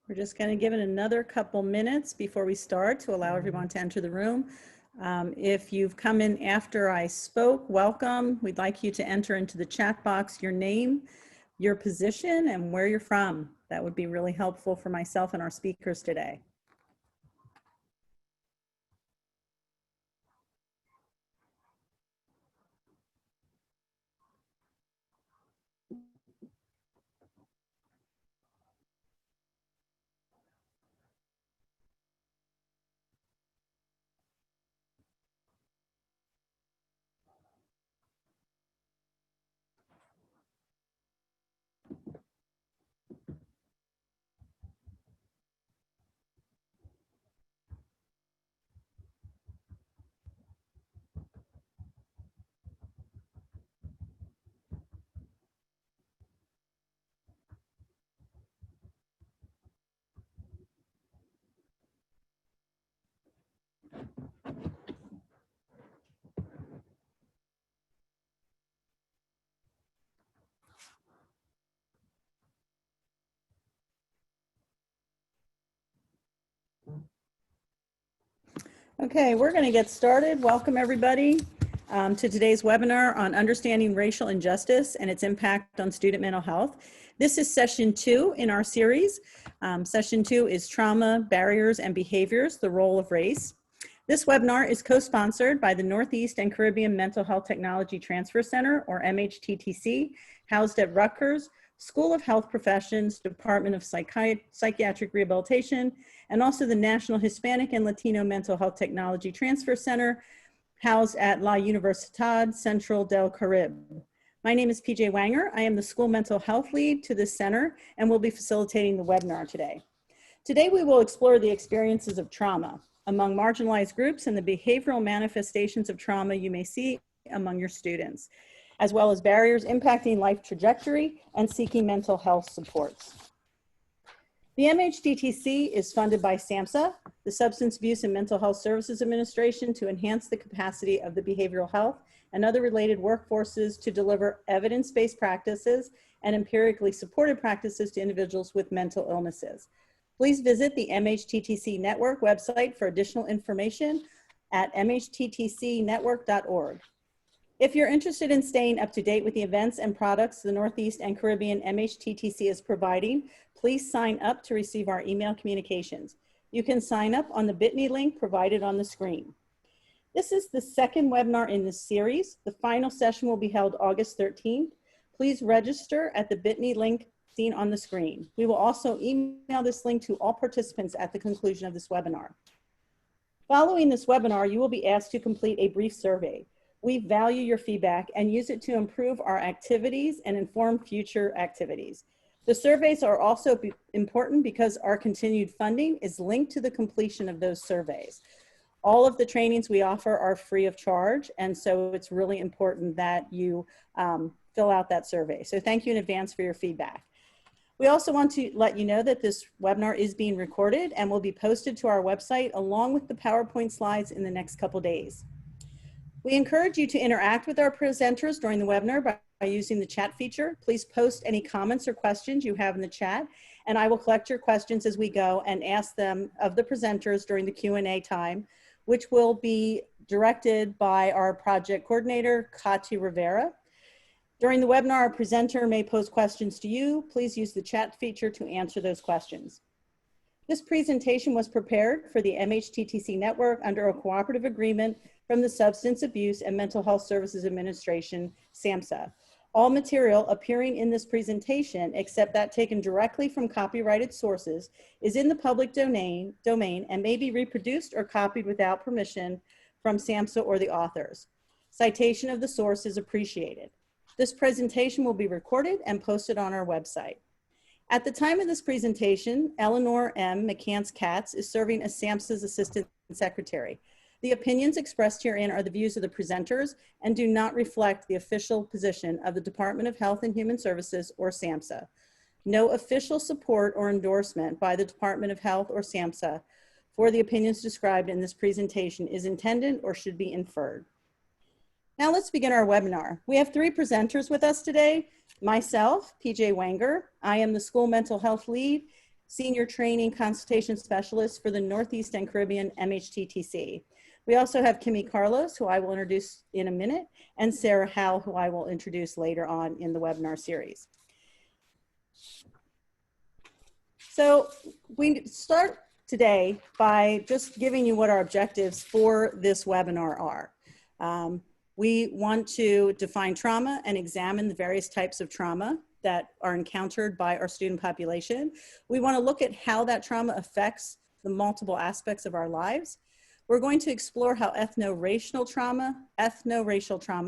We're just going to give it another couple minutes before we start to allow everyone to enter the room. If you've come in after I spoke, welcome. We'd like you to enter into the chat box your name, your position, and where you're from. That would be really helpful for myself and our speakers today. Okay, we're going to get started. Welcome everybody to today's webinar on understanding racial injustice and its impact on student mental health. This is session 2 in our series. Session 2 is Trauma, Barriers, and Behaviors, the Role of Race. This webinar is co-sponsored by the Northeast and Caribbean Mental Health Technology Transfer Center, or MHTTC, housed at Rutgers School of Health Professions, Department of Psychiatric Rehabilitation, and also the National Hispanic and Latino Mental Health Technology Transfer Center, housed at La Universidad Central del Caribe. My name is PJ Wanger. I am the school mental health lead to this center and will be facilitating the webinar today. Today we will explore the experiences of trauma among marginalized groups and the behavioral manifestations of trauma you may see among your students, as well as barriers impacting life trajectory and seeking mental health supports. The MHTTC is funded by SAMHSA, the Substance Abuse and Mental Health Services Administration, to enhance the capacity of the behavioral health and other related workforces to deliver evidence-based practices and empirically supported practices to individuals with mental illnesses. Please visit the MHTTC Network website for additional information at mhttcnetwork.org. If you're interested in staying up to date with the events and products the Northeast and Caribbean MHTTC is providing, please sign up to receive our email communications. You can sign up on the bit.ly link provided on the screen. This is the second webinar in this series. The final session will be held August 13th. Please register at the bit.ly link seen on the screen. We will also email this link to all participants at the conclusion of this webinar. Following this webinar, you will be asked to complete a brief survey. We value your feedback and use it to improve our activities and inform future activities. The surveys are also important because our continued funding is linked to the completion of those surveys. All of the trainings we offer are free of charge, and so it's really important that you fill out that survey. So thank you in advance for your feedback. We also want to let you know that this webinar is being recorded and will be posted to our website along with the PowerPoint slides in the next couple days. We encourage you to interact with our presenters during the webinar by using the chat feature. Please post any comments or questions you have in the chat, and I will collect your questions as we go and ask them of the presenters during the Q&A time, which will be directed by our project coordinator, Kati Rivera. During the webinar, our presenter may pose questions to you. Please use the chat feature to answer those questions. This presentation was prepared for the MHTTC network under a cooperative agreement from the Substance Abuse and Mental Health Services Administration, SAMHSA. All material appearing in this presentation, except that taken directly from copyrighted sources, is in the public domain and may be reproduced or copied without permission from SAMHSA or the authors. Citation of the source is appreciated. This presentation will be recorded and posted on our website. At the time of this presentation, Eleanor M. McCants-Katz is serving as SAMHSA's Assistant Secretary. The opinions expressed herein are the views of the presenters and do not reflect the official position of the Department of Health and Human Services or SAMHSA. No official support or endorsement by the Department of Health or SAMHSA for the opinions described in this presentation is intended or should be inferred. Now let's begin our webinar. We have 3 presenters with us today. Myself, PJ Wanger. I am the school mental health lead Senior Training Consultation Specialist for the Northeast and Caribbean MHTTC. We also have Kimmy Carlos, who I will introduce in a minute, and Sarah Howe, who I will introduce later on in the webinar series. So we start today by just giving you what our objectives for this webinar are. We want to define trauma and examine the various types of trauma that are encountered by our student population. We want to look at how that trauma affects the multiple aspects of our lives. We're going to explore how ethno-racial trauma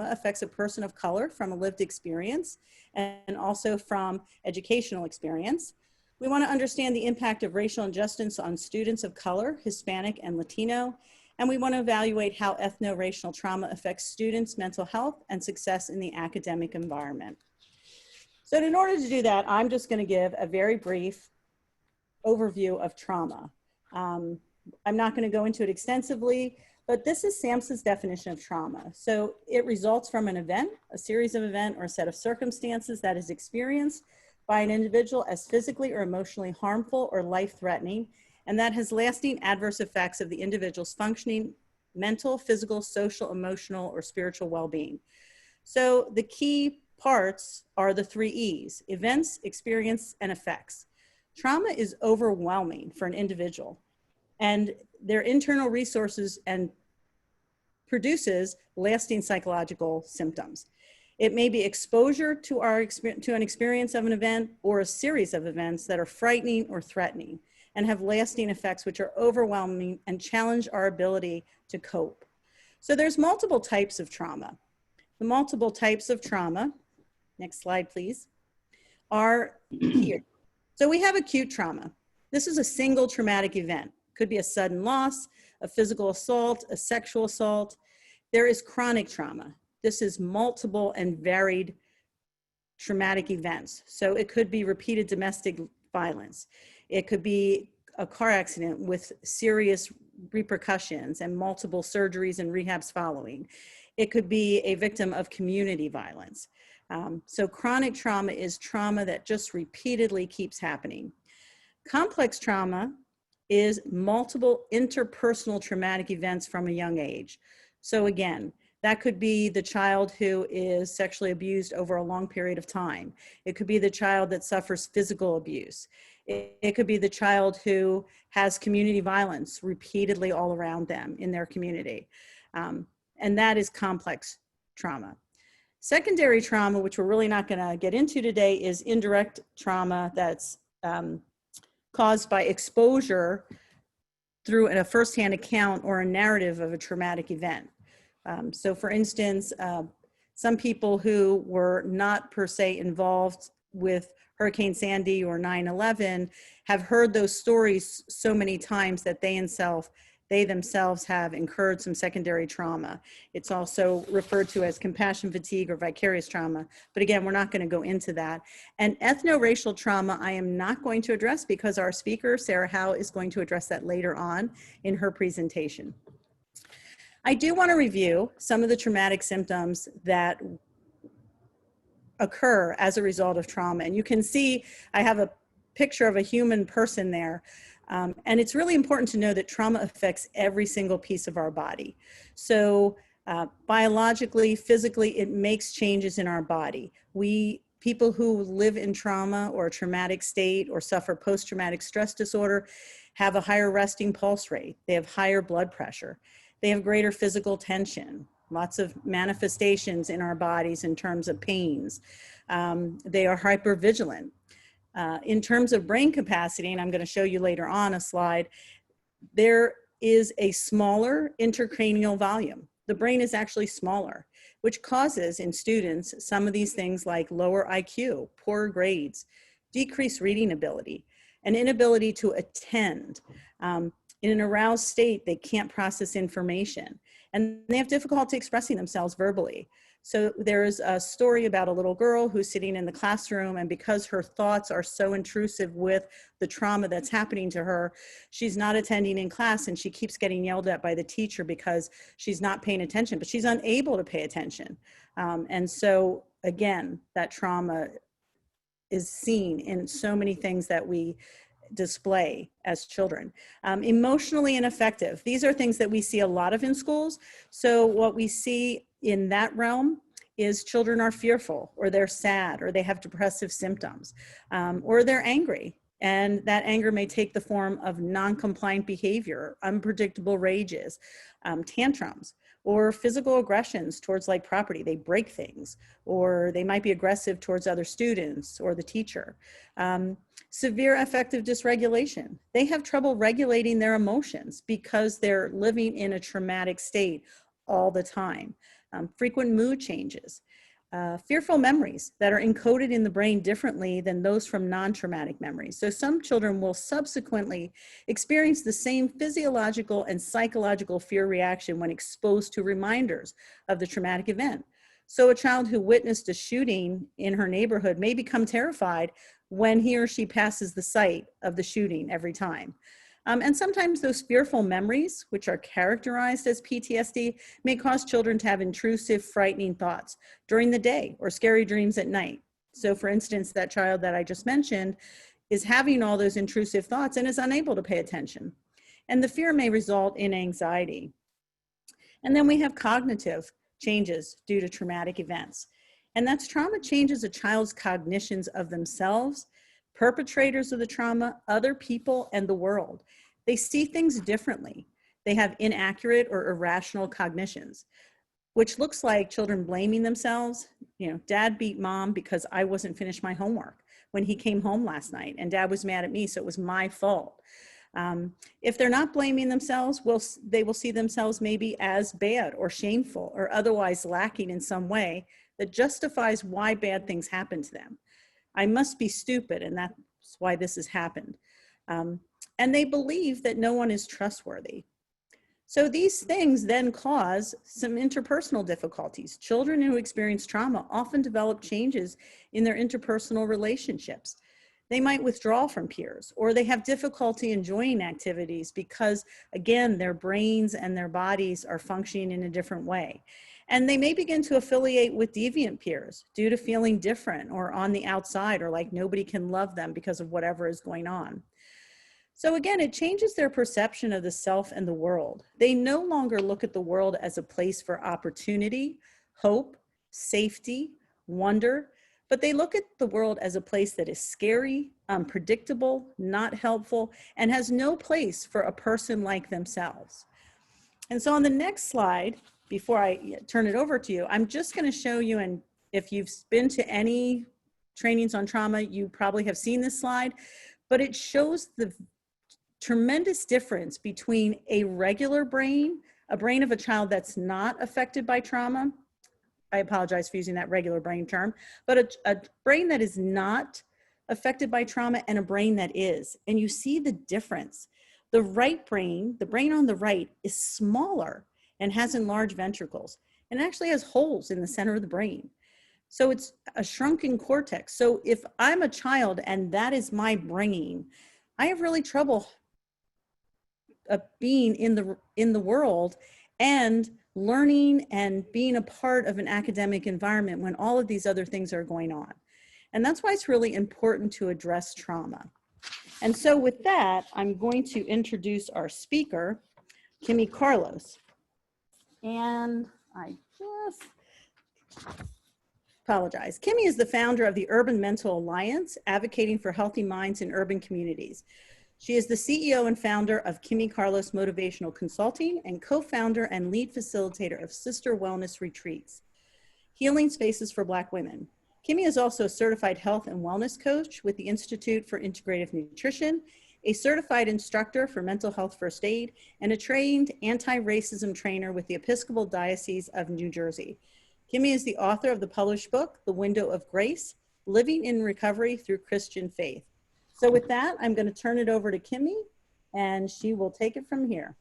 affects a person of color from a lived experience and also from educational experience. We want to understand the impact of racial injustice on students of color, Hispanic and Latino, and we want to evaluate how ethno-racial trauma affects students' mental health and success in the academic environment. So in order to do that, I'm just going to give a very brief overview of trauma. I'm not going to go into it extensively, but this is SAMHSA's definition of trauma. So it results from an event, a series of events, or a set of circumstances that is experienced by an individual as physically or emotionally harmful or life-threatening, and that has lasting adverse effects of the individual's functioning, mental, physical, social, emotional, or spiritual well-being. So the key parts are the 3 E's: events, experience, and effects. Trauma is overwhelming for an individual, and their internal resources and produces lasting psychological symptoms. It may be exposure to an experience of an event or a series of events that are frightening or threatening and have lasting effects which are overwhelming and challenge our ability to cope. So there's multiple types of trauma. The multiple types of trauma, next slide please, are here. So we have acute trauma. This is a single traumatic event. Could be a sudden loss, a physical assault, a sexual assault. There is chronic trauma. This is multiple and varied traumatic events. So it could be repeated domestic violence. It could be a car accident with serious repercussions and multiple surgeries and rehabs following. It could be a victim of community violence. So chronic trauma is trauma that just repeatedly keeps happening. Complex trauma is multiple interpersonal traumatic events from a young age. So again, that could be the child who is sexually abused over a long period of time. It could be the child that suffers physical abuse. It could be the child who has community violence repeatedly all around them in their community. And that is complex trauma. Secondary trauma, which we're really not going to get into today, is indirect trauma that's caused by exposure through a firsthand account or a narrative of a traumatic event. So for instance, some people who were not per se involved with Hurricane Sandy or 9/11 have heard those stories so many times that they themselves have incurred some secondary trauma. It's also referred to as compassion fatigue or vicarious trauma. But again, we're not going to go into that. And ethno-racial trauma, I am not going to address because our speaker, Sarah Howe, is going to address that later on in her presentation. I do want to review some of the traumatic symptoms that occur as a result of trauma. And you can see I have a picture of a human person there. And it's really important to know that trauma affects every single piece of our body. So biologically, physically, it makes changes in our body. People who live in trauma or a traumatic state or suffer post-traumatic stress disorder have a higher resting pulse rate. They have higher blood pressure. They have greater physical tension, lots of manifestations in our bodies in terms of pains. They are hypervigilant. In terms of brain capacity, and I'm going to show you later on a slide, there is a smaller intracranial volume. The brain is actually smaller, which causes in students some of these things like lower IQ, poor grades, decreased reading ability, an inability to attend. In an aroused state, they can't process information, and they have difficulty expressing themselves verbally. So there's a story about a little girl who's sitting in the classroom, and because her thoughts are so intrusive with the trauma that's happening to her, she's not attending in class, and she keeps getting yelled at by the teacher because she's not paying attention, but she's unable to pay attention. And so again, that trauma is seen in so many things that we display as children. Emotionally ineffective. These are things that we see a lot of in schools. So what we see in that realm is children are fearful, or they're sad, or they have depressive symptoms, or they're angry. And that anger may take the form of non-compliant behavior, unpredictable rages, tantrums, or physical aggressions towards like property. They break things, or they might be aggressive towards other students or the teacher. Severe affective dysregulation. They have trouble regulating their emotions because they're living in a traumatic state all the time. Frequent mood changes. Fearful memories that are encoded in the brain differently than those from non-traumatic memories. So some children will subsequently experience the same physiological and psychological fear reaction when exposed to reminders of the traumatic event. So a child who witnessed a shooting in her neighborhood may become terrified when he or she passes the site of the shooting every time. And sometimes those fearful memories, which are characterized as PTSD, may cause children to have intrusive, frightening thoughts during the day or scary dreams at night. So for instance, that child that I just mentioned is having all those intrusive thoughts and is unable to pay attention. And the fear may result in anxiety. And then we have cognitive changes due to traumatic events. And that's trauma changes a child's cognitions of themselves, perpetrators of the trauma, other people, and the world. They see things differently. They have inaccurate or irrational cognitions, which looks like children blaming themselves. You know, dad beat mom because I wasn't finished my homework when he came home last night, and dad was mad at me, so it was my fault. If they're not blaming themselves, they will see themselves maybe as bad or shameful or otherwise lacking in some way that justifies why bad things happen to them. I must be stupid, and that's why this has happened. And they believe that no one is trustworthy. So these things then cause some interpersonal difficulties. Children who experience trauma often develop changes in their interpersonal relationships. They might withdraw from peers, or they have difficulty enjoying activities because, again, their brains and their bodies are functioning in a different way. And they may begin to affiliate with deviant peers due to feeling different or on the outside, or like nobody can love them because of whatever is going on. So again, it changes their perception of the self and the world. They no longer look at the world as a place for opportunity, hope, safety, wonder, but they look at the world as a place that is scary, unpredictable, not helpful, and has no place for a person like themselves. And so on the next slide, before I turn it over to you, I'm just going to show you, and if you've been to any trainings on trauma, you probably have seen this slide, but it shows the tremendous difference between a regular brain, a brain of a child that's not affected by trauma. I apologize for using that regular brain term, but a brain that is not affected by trauma and a brain that is. And you see the difference. The right brain, the brain on the right, is smaller and has enlarged ventricles and actually has holes in the center of the brain. So it's a shrunken cortex. So if I'm a child and that is my brain, I have really trouble being in the world and learning and being a part of an academic environment when all of these other things are going on. And that's why it's really important to address trauma. And so with that, I'm going to introduce our speaker, Kimmy Carlos. And I just apologize. Kimmy is the founder of the Urban Mental Alliance, advocating for healthy minds in urban communities. She is the CEO and founder of Kimmy Carlos Motivational Consulting and co-founder and lead facilitator of Sister Wellness Retreats, healing spaces for Black women. Kimmy is also a certified health and wellness coach with the Institute for Integrative Nutrition, a certified instructor for mental health first aid, and a trained anti-racism trainer with the Episcopal Diocese of New Jersey. Kimmy is the author of the published book, The Window of Grace, Living in Recovery Through Christian Faith. So with that, I'm going to turn it over to Kimmy, and she will take it from here.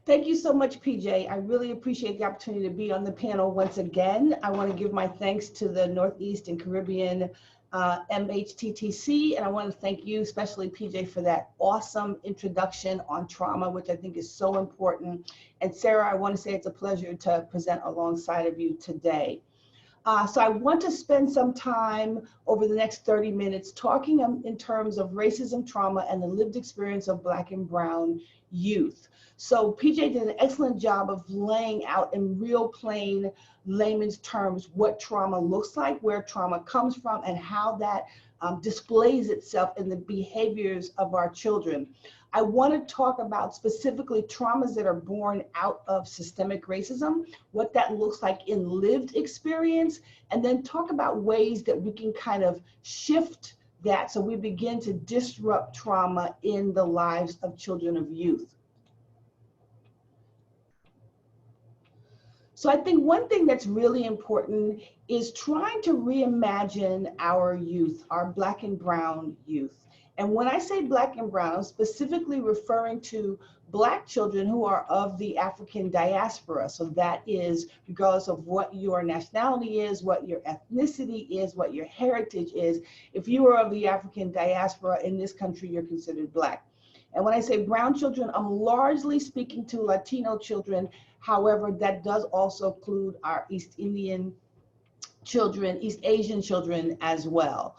Thank you so much, PJ. I really appreciate the opportunity to be on the panel once again. I want to give my thanks to the Northeast and Caribbean MHTTC, and I want to thank you, especially PJ, for that awesome introduction on trauma, which I think is so important. And Sarah, I want to say it's a pleasure to present alongside of you today. So I want to spend some time over the next 30 minutes talking in terms of racism, trauma, and the lived experience of Black and Brown youth. So PJ did an excellent job of laying out in real plain layman's terms what trauma looks like, where trauma comes from, and how that displays itself in the behaviors of our children. I want to talk about specifically traumas that are born out of systemic racism, what that looks like in lived experience, and then talk about ways that we can kind of shift that so we begin to disrupt trauma in the lives of children of youth. So I think one thing that's really important is trying to reimagine our youth, our Black and Brown youth. And when I say Black and Brown, I'm specifically referring to Black children who are of the African diaspora. So that is regardless of what your nationality is, what your ethnicity is, what your heritage is. If you are of the African diaspora in this country, you're considered Black. And when I say brown children, I'm largely speaking to Latino children. However, that does also include our East Indian children, East Asian children as well.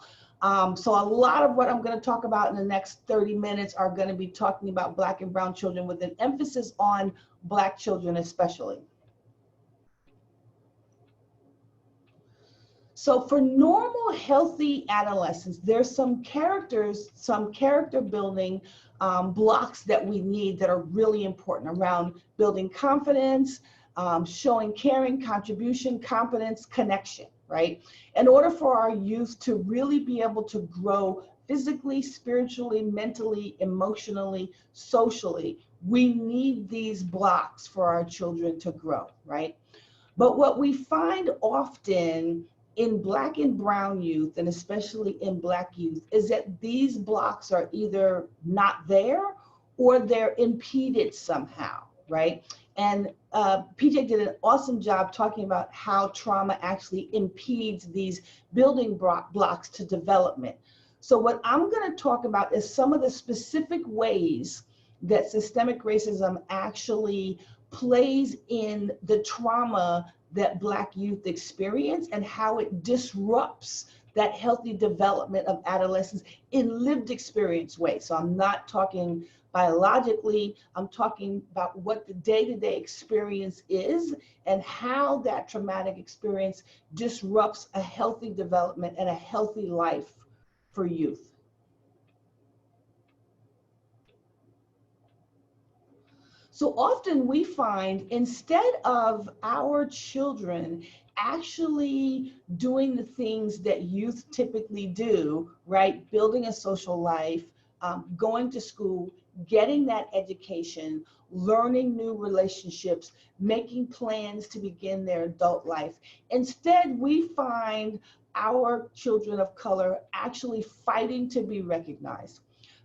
So a lot of what I'm going to talk about in the next 30 minutes are going to be talking about Black and Brown children with an emphasis on Black children especially. So for normal, healthy adolescents, there's some character building blocks that we need that are really important around building confidence, showing caring, contribution, competence, connection, right? In order for our youth to really be able to grow physically, spiritually, mentally, emotionally, socially, we need these blocks for our children to grow, right? But what we find often in Black and Brown youth, and especially in Black youth, is that these blocks are either not there or they're impeded somehow, right? And PJ did an awesome job talking about how trauma actually impedes these building blocks to development. So what I'm going to talk about is some of the specific ways that systemic racism actually plays in the trauma that Black youth experience and how it disrupts that healthy development of adolescents in lived experience ways. So I'm not talking biologically, I'm talking about what the day-to-day experience is and how that traumatic experience disrupts a healthy development and a healthy life for youth. So often we find instead of our children actually doing the things that youth typically do, right? Building a social life, going to school, getting that education, learning new relationships, making plans to begin their adult life. Instead, we find our children of color actually fighting to be recognized,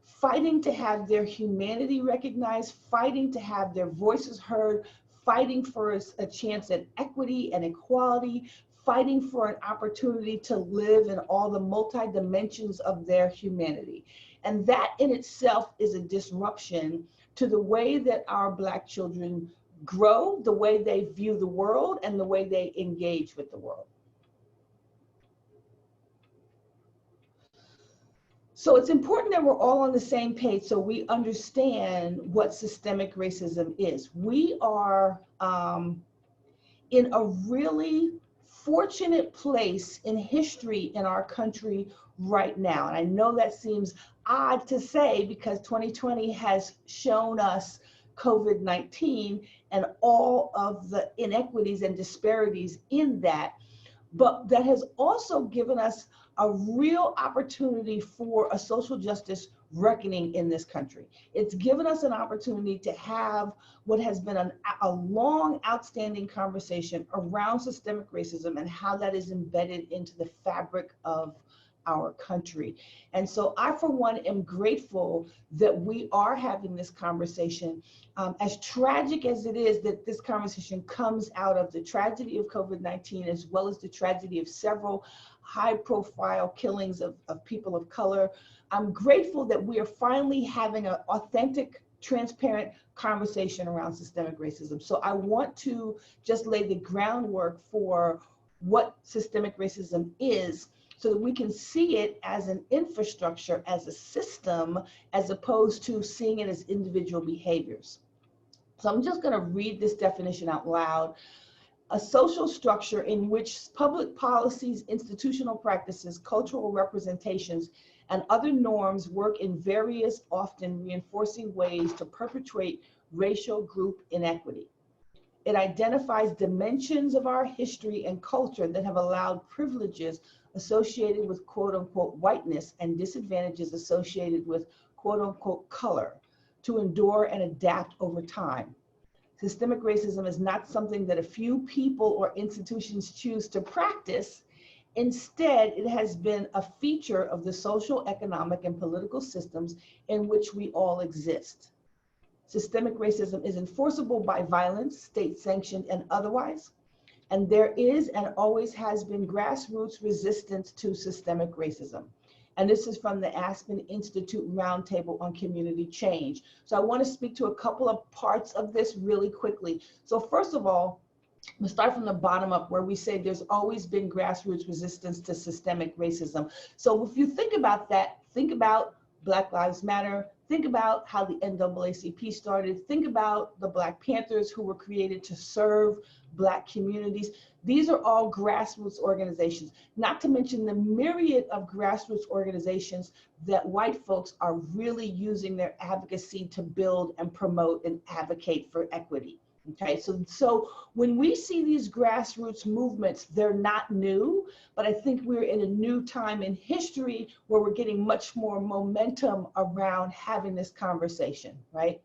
fighting to have their humanity recognized, fighting to have their voices heard, fighting for a chance at equity and equality, fighting for an opportunity to live in all the multi-dimensions of their humanity. And that in itself is a disruption to the way that our Black children grow, the way they view the world, and the way they engage with the world. So it's important that we're all on the same page so we understand what systemic racism is. We are in a really fortunate place in history in our country right now. And I know that seems odd to say because 2020 has shown us COVID-19 and all of the inequities and disparities in that. But that has also given us a real opportunity for a social justice reckoning in this country. It's given us an opportunity to have what has been a long outstanding conversation around systemic racism and how that is embedded into the fabric of our country. And so I, for one, am grateful that we are having this conversation. As tragic as it is that this conversation comes out of the tragedy of COVID-19, as well as the tragedy of several high-profile killings of people of color, I'm grateful that we are finally having an authentic, transparent conversation around systemic racism. So I want to just lay the groundwork for what systemic racism is, so that we can see it as an infrastructure, as a system, as opposed to seeing it as individual behaviors. So I'm just going to read this definition out loud. A social structure in which public policies, institutional practices, cultural representations, and other norms work in various, often reinforcing ways to perpetuate racial group inequity. It identifies dimensions of our history and culture that have allowed privileges associated with quote unquote whiteness and disadvantages associated with quote unquote color to endure and adapt over time. Systemic racism is not something that a few people or institutions choose to practice. Instead, it has been a feature of the social, economic, and political systems in which we all exist. Systemic racism is enforceable by violence, state-sanctioned and otherwise, and there is and always has been grassroots resistance to systemic racism. And this is from the Aspen Institute Roundtable on Community Change. So I want to speak to a couple of parts of this really quickly. So first of all, we start from the bottom up, where we say there's always been grassroots resistance to systemic racism. So if you think about that, think about Black Lives Matter, think about how the NAACP started, think about the Black Panthers, who were created to serve Black communities. These are all grassroots organizations, not to mention the myriad of grassroots organizations that white folks are really using their advocacy to build and promote and advocate for equity. Okay, so when we see these grassroots movements, they're not new, but I think we're in a new time in history where we're getting much more momentum around having this conversation, right?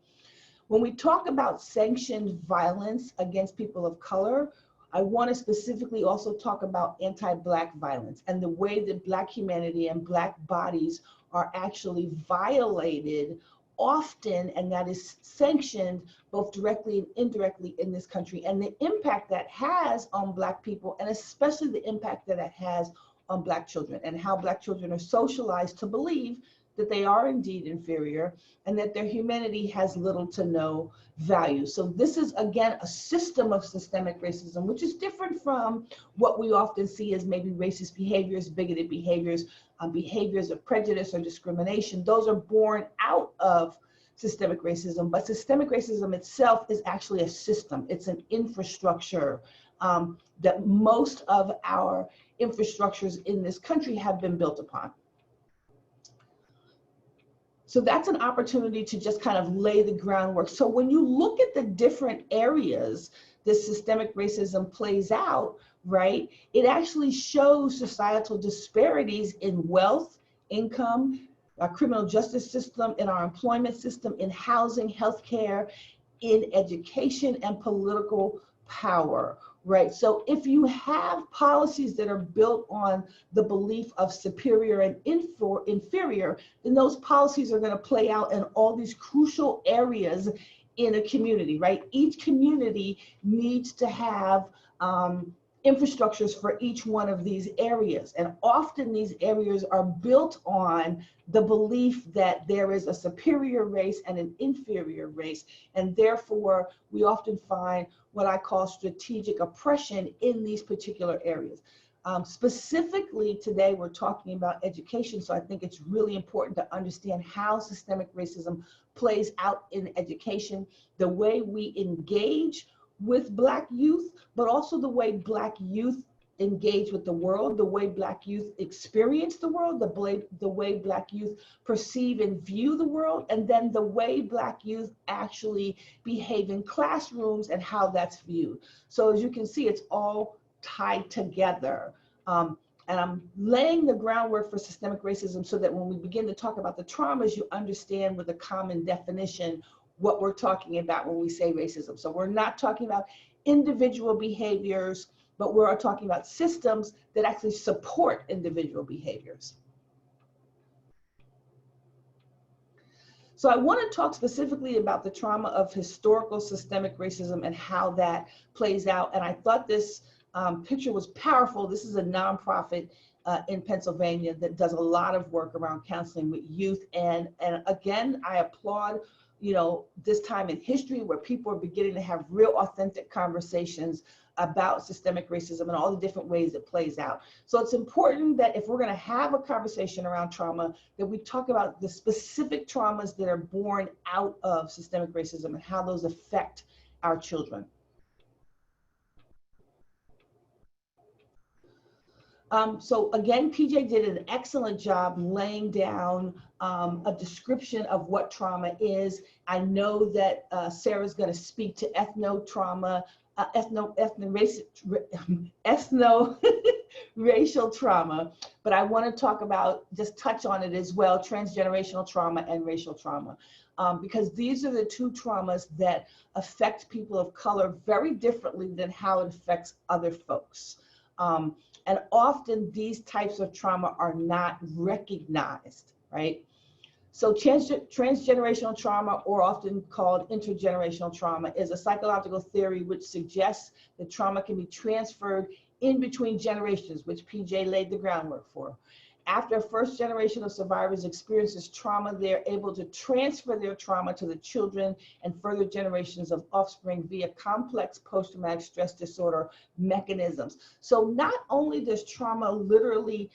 When we talk about sanctioned violence against people of color, I want to specifically also talk about anti-Black violence and the way that Black humanity and Black bodies are actually violated often, and that is sanctioned both directly and indirectly in this country, and the impact that has on Black people, and especially the impact that it has on Black children, and how Black children are socialized to believe that they are indeed inferior and that their humanity has little to no value. So this is, again, a system of systemic racism, which is different from what we often see as maybe racist behaviors, bigoted behaviors, behaviors of prejudice or discrimination. Those are born out of systemic racism, but systemic racism itself is actually a system. It's an infrastructure that most of our infrastructures in this country have been built upon. So that's an opportunity to just kind of lay the groundwork. So when you look at the different areas this systemic racism plays out, right, it actually shows societal disparities in wealth, income, our criminal justice system, in our employment system, in housing, healthcare, in education, and political power, right? So if you have policies that are built on the belief of superior and inferior, then those policies are going to play out in all these crucial areas in a community, right? Each community needs to have infrastructures for each one of these areas. And often these areas are built on the belief that there is a superior race and an inferior race. And therefore, we often find what I call strategic oppression in these particular areas. Specifically today, we're talking about education. So I think it's really important to understand how systemic racism plays out in education, the way we engage with Black youth, but also the way Black youth engage with the world, the way Black youth experience the world, the way Black youth perceive and view the world, and then the way Black youth actually behave in classrooms and how that's viewed. So as you can see, it's all tied together. And I'm laying the groundwork for systemic racism so that when we begin to talk about the traumas, you understand with a common definition what we're talking about when we say racism. So we're not talking about individual behaviors, but we're talking about systems that actually support individual behaviors. So I want to talk specifically about the trauma of historical systemic racism and how that plays out. And I thought this picture was powerful. This is a nonprofit in Pennsylvania that does a lot of work around counseling with youth. And again, I applaud this time in history where people are beginning to have real authentic conversations about systemic racism and all the different ways it plays out. So it's important that if we're going to have a conversation around trauma, that we talk about the specific traumas that are born out of systemic racism and how those affect our children. So again, PJ did an excellent job laying down a description of what trauma is. I know that Sarah's going to speak to ethno-trauma, ethno-racial trauma, but I want to talk about, just touch on it as well, transgenerational trauma and racial trauma, because these are the two traumas that affect people of color very differently than how it affects other folks. And often these types of trauma are not recognized, right? So transgenerational trauma, or often called intergenerational trauma, is a psychological theory which suggests that trauma can be transferred in between generations, which PJ laid the groundwork for. After a first generation of survivors experiences trauma, they're able to transfer their trauma to the children and further generations of offspring via complex post-traumatic stress disorder mechanisms. So not only does trauma literally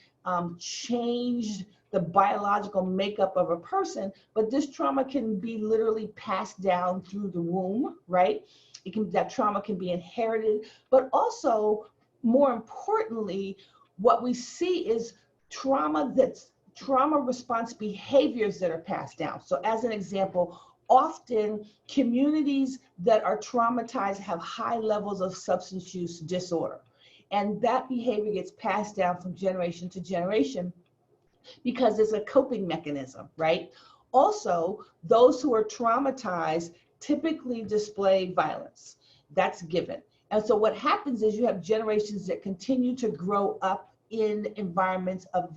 change the biological makeup of a person, but this trauma can be literally passed down through the womb, right? That trauma can be inherited, but also, more importantly, what we see is trauma response behaviors that are passed down. So as an example, often communities that are traumatized have high levels of substance use disorder. And that behavior gets passed down from generation to generation because it's a coping mechanism, right? Also, those who are traumatized typically display violence. That's given. And so what happens is you have generations that continue to grow up in environments of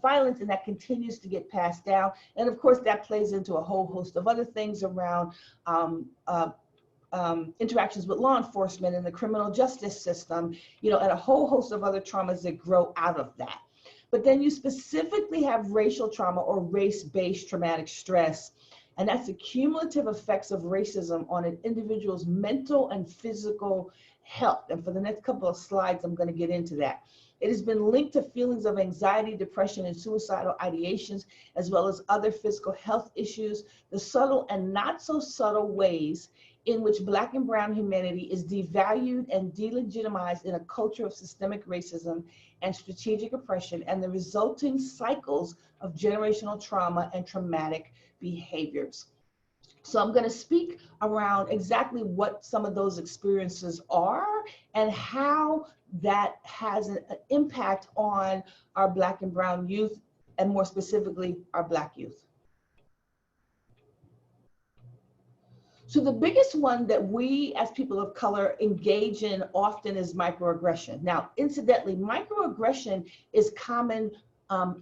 violence, and that continues to get passed down. And of course, that plays into a whole host of other things around interactions with law enforcement and the criminal justice system, and a whole host of other traumas that grow out of that. But then you specifically have racial trauma or race-based traumatic stress, and that's the cumulative effects of racism on an individual's mental and physical health. And for the next couple of slides, I'm going to get into that. It has been linked to feelings of anxiety, depression, and suicidal ideations, as well as other physical health issues. The subtle and not so subtle ways in which Black and brown humanity is devalued and delegitimized in a culture of systemic racism and strategic oppression, and the resulting cycles of generational trauma and traumatic behaviors. So I'm going to speak around exactly what some of those experiences are and how that has an impact on our Black and brown youth, and more specifically, our Black youth. So the biggest one that we as people of color engage in often is microaggression. Now, incidentally, microaggression is common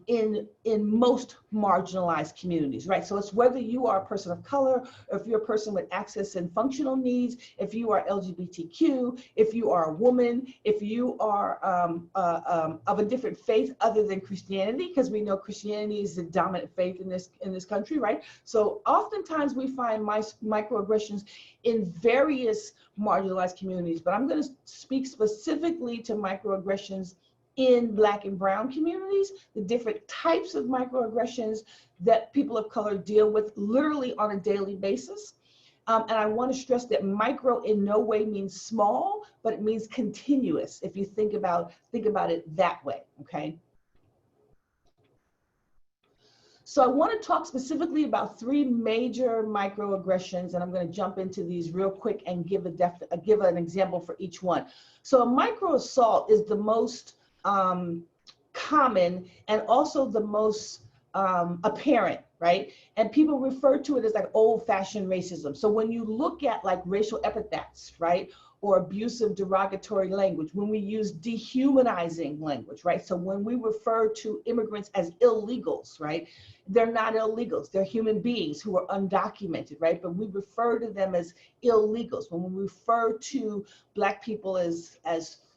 in most marginalized communities, right? So it's whether you are a person of color, or if you're a person with access and functional needs, if you are LGBTQ, if you are a woman, if you are of a different faith other than Christianity, because we know Christianity is the dominant faith in this country, right? So oftentimes we find microaggressions in various marginalized communities, but I'm going to speak specifically to microaggressions in Black and brown communities, the different types of microaggressions that people of color deal with literally on a daily basis. And I want to stress that micro in no way means small, but it means continuous if you think about it that way, okay? So I want to talk specifically about three major microaggressions, and I'm going to jump into these real quick and give an example for each one. So a microassault is the most common and also the most apparent, right? And people refer to it as like old-fashioned racism. So when you look at like racial epithets, right, or abusive derogatory language, when we use dehumanizing language, right? So when we refer to immigrants as illegals, right? They're not illegals, they're human beings who are undocumented, right? But we refer to them as illegals. When we refer to Black people as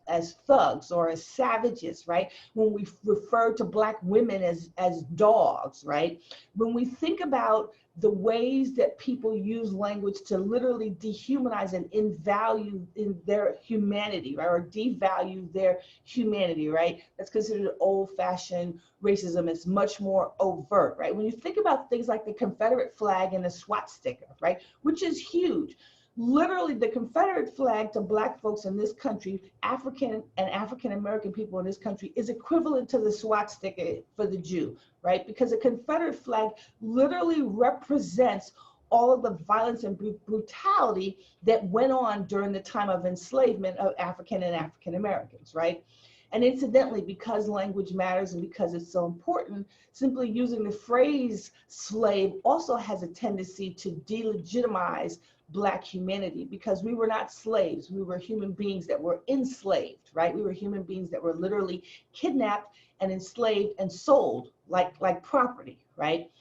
as thugs or as savages, right? When we refer to Black women as dogs, right? When we think about the ways that people use language to literally dehumanize and invalue in their humanity, right? Or devalue their humanity, right? That's considered old-fashioned racism. It's much more overt, right? When you think about things like the Confederate flag and the swastika, right? Which is huge. Literally, the Confederate flag to Black folks in this country, African and African American people in this country, is equivalent to the swastika for the Jew, right? Because the Confederate flag literally represents all of the violence and brutality that went on during the time of enslavement of African and African Americans, right? And incidentally, because language matters and because it's so important, simply using the phrase slave also has a tendency to delegitimize Black humanity, because we were not slaves. We were human beings that were enslaved, right? We were human beings that were literally kidnapped and enslaved and sold like property, right?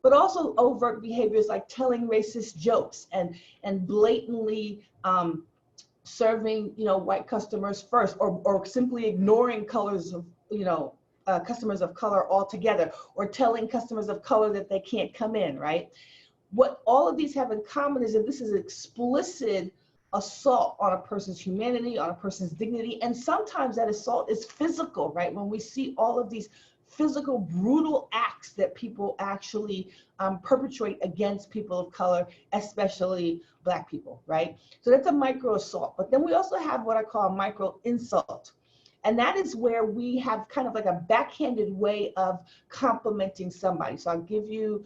But also overt behaviors like telling racist jokes and blatantly serving, white customers first, or simply ignoring colors of, customers of color altogether, or telling customers of color that they can't come in, right? What all of these have in common is that this is explicit assault on a person's humanity, on a person's dignity, and sometimes that assault is physical, right? When we see all of these physical, brutal acts that people actually perpetrate against people of color, especially Black people, right? So that's a micro assault. But then we also have what I call a micro insult. And that is where we have kind of like a backhanded way of complimenting somebody. So I'll give you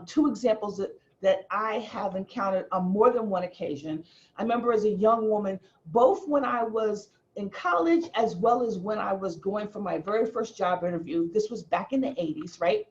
2 examples that I have encountered on more than one occasion. I remember as a young woman, both when I was in college as well as when I was going for my very first job interview. This was back in the 80s, right?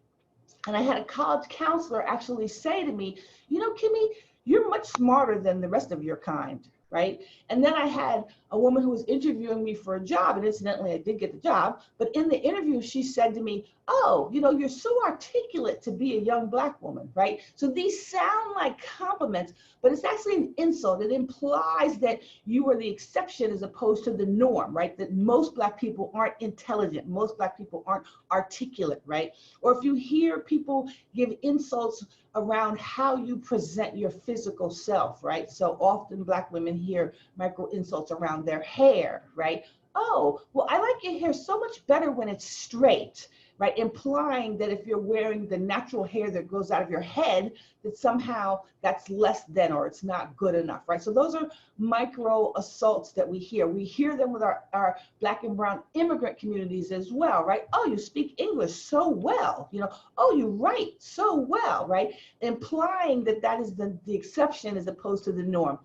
And I had a college counselor actually say to me, Kimmy, you're much smarter than the rest of your kind, right? And then I had a woman who was interviewing me for a job, and incidentally, I did get the job, but in the interview, she said to me, oh, you're so articulate to be a young Black woman, right? So these sound like compliments, but it's actually an insult. It implies that you are the exception as opposed to the norm, right? That most Black people aren't intelligent. Most Black people aren't articulate, right? Or if you hear people give insults around how you present your physical self, right? So often Black women hear micro insults around their hair, right? Oh, well, I like your hair so much better when it's straight, right? Implying that if you're wearing the natural hair that grows out of your head, that somehow that's less than, or it's not good enough, right? So those are micro assaults that we hear. We hear them with our Black and brown immigrant communities as well, right? Oh, you speak English so well, oh, you write so well, right? Implying that that is the exception as opposed to the norm.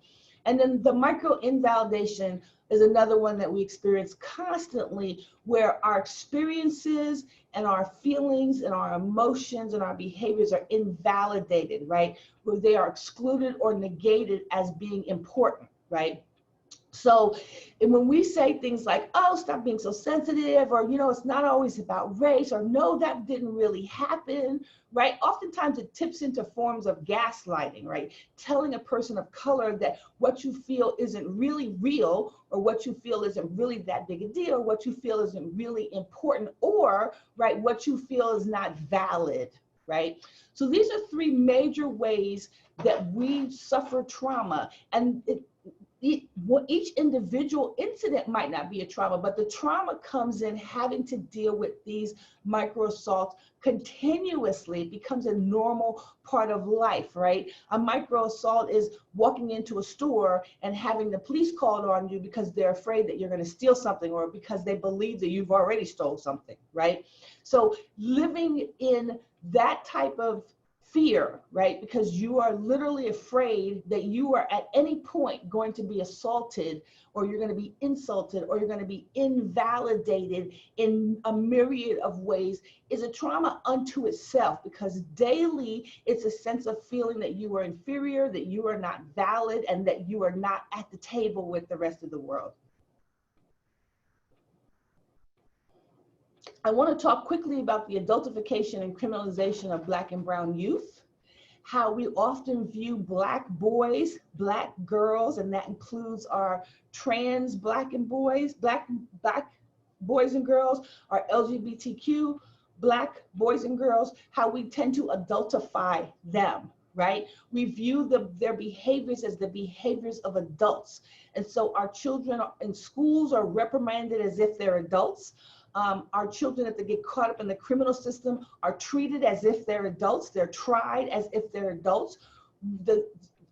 And then the micro invalidation is another one that we experience constantly, where our experiences and our feelings and our emotions and our behaviors are invalidated, right? Where they are excluded or negated as being important, right? So, and when we say things like, oh, stop being so sensitive, or, it's not always about race, or no, that didn't really happen, right? Oftentimes it tips into forms of gaslighting, right? Telling a person of color that what you feel isn't really real, or what you feel isn't really that big a deal, or what you feel isn't really important, or, right, what you feel is not valid, right? So these are 3 major ways that we suffer trauma. And each individual incident might not be a trauma, but the trauma comes in having to deal with these micro assaults continuously. It becomes a normal part of life, right? A micro assault is walking into a store and having the police called on you because they're afraid that you're going to steal something, or because they believe that you've already stole something, right? So living in that type of fear, right? Because you are literally afraid that you are at any point going to be assaulted, or you're going to be insulted, or you're going to be invalidated in a myriad of ways, is a trauma unto itself, because daily it's a sense of feeling that you are inferior, that you are not valid, and that you are not at the table with the rest of the world. I want to talk quickly about the adultification and criminalization of Black and brown youth. how we often view Black boys, Black girls, and that includes our trans Black boys and girls, our LGBTQ Black boys and girls, how we tend to adultify them, right? We view their behaviors as the behaviors of adults. And so our children in schools are reprimanded as if they're adults. Our children, if they get caught up in the criminal system, are treated as if they're adults. They're tried as if they're adults.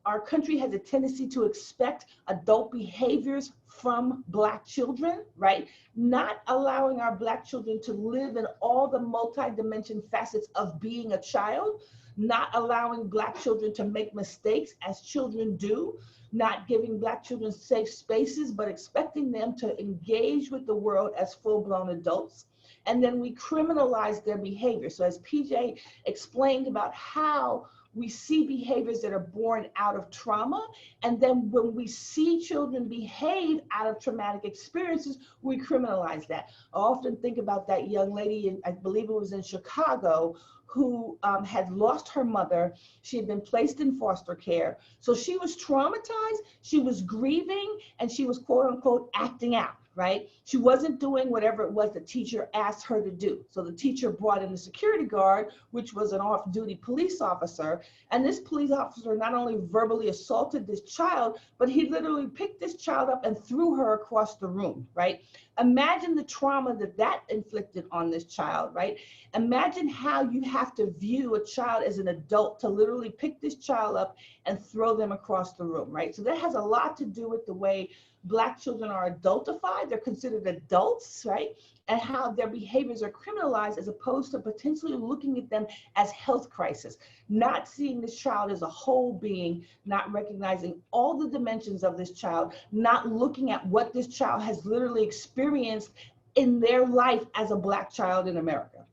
Our country has a tendency to expect adult behaviors from Black children, right? Not allowing our Black children to live in all the multi-dimension facets of being a child, not allowing Black children to make mistakes as children do, not giving Black children safe spaces, but expecting them to engage with the world as full-blown adults. And then we criminalize their behavior. So as PJ explained about how we see behaviors that are born out of trauma. And then when we see children behave out of traumatic experiences, we criminalize that. I often think about that young lady, and I believe it was in Chicago, who had lost her mother. She had been placed in foster care. So she was traumatized, she was grieving, and she was quote unquote acting out, right? She wasn't doing whatever it was the teacher asked her to do. So the teacher brought in the security guard, which was an off-duty police officer. And this police officer not only verbally assaulted this child, but he literally picked this child up and threw her across the room, right? Imagine the trauma that inflicted on this child, right? Imagine how you have to view a child as an adult to literally pick this child up and throw them across the room, right? So that has a lot to do with the way Black children are adultified. They're considered adults, right? And how their behaviors are criminalized as opposed to potentially looking at them as health crisis, not seeing this child as a whole being, not recognizing all the dimensions of this child, not looking at what this child has literally experienced in their life as a Black child in America.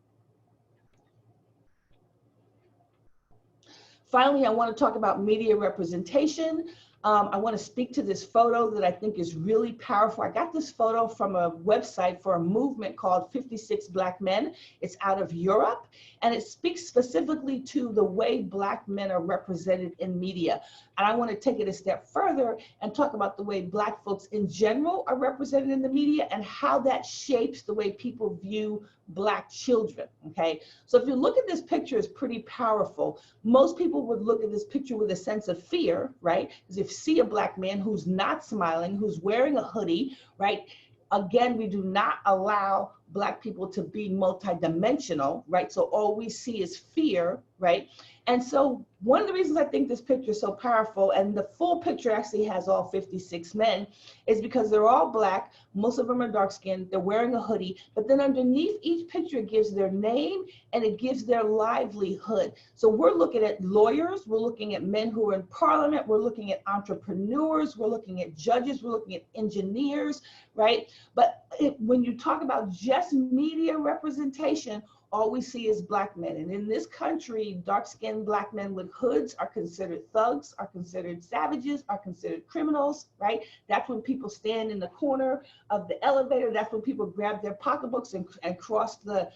Finally, I want to talk about media representation. I want to speak to this photo that I think is really powerful. I got this photo from a website for a movement called 56 Black Men. It's out of Europe, and it speaks specifically to the way Black men are represented in media. And I want to take it a step further and talk about the way Black folks in general are represented in the media and how that shapes the way people view Black children, okay? So if you look at this picture, it's pretty powerful. Most people would look at this picture with a sense of fear, right? Because if you see a Black man who's not smiling, who's wearing a hoodie, right? Again, we do not allow Black people to be multidimensional, right? So all we see is fear, right? And so one of the reasons I think this picture is so powerful, and the full picture actually has all 56 men, is because they're all Black. Most of them are dark skinned. They're wearing a hoodie, but then underneath each picture, it gives their name and it gives their livelihood. So we're looking at lawyers. We're looking at men who are in parliament. We're looking at entrepreneurs. We're looking at judges. We're looking at engineers, right? But when you talk about just media representation, all we see is Black men. And in this country, dark-skinned Black men with hoods are considered thugs, are considered savages, are considered criminals, right? That's when people stand in the corner of the elevator. That's when people grab their pocketbooks and cross the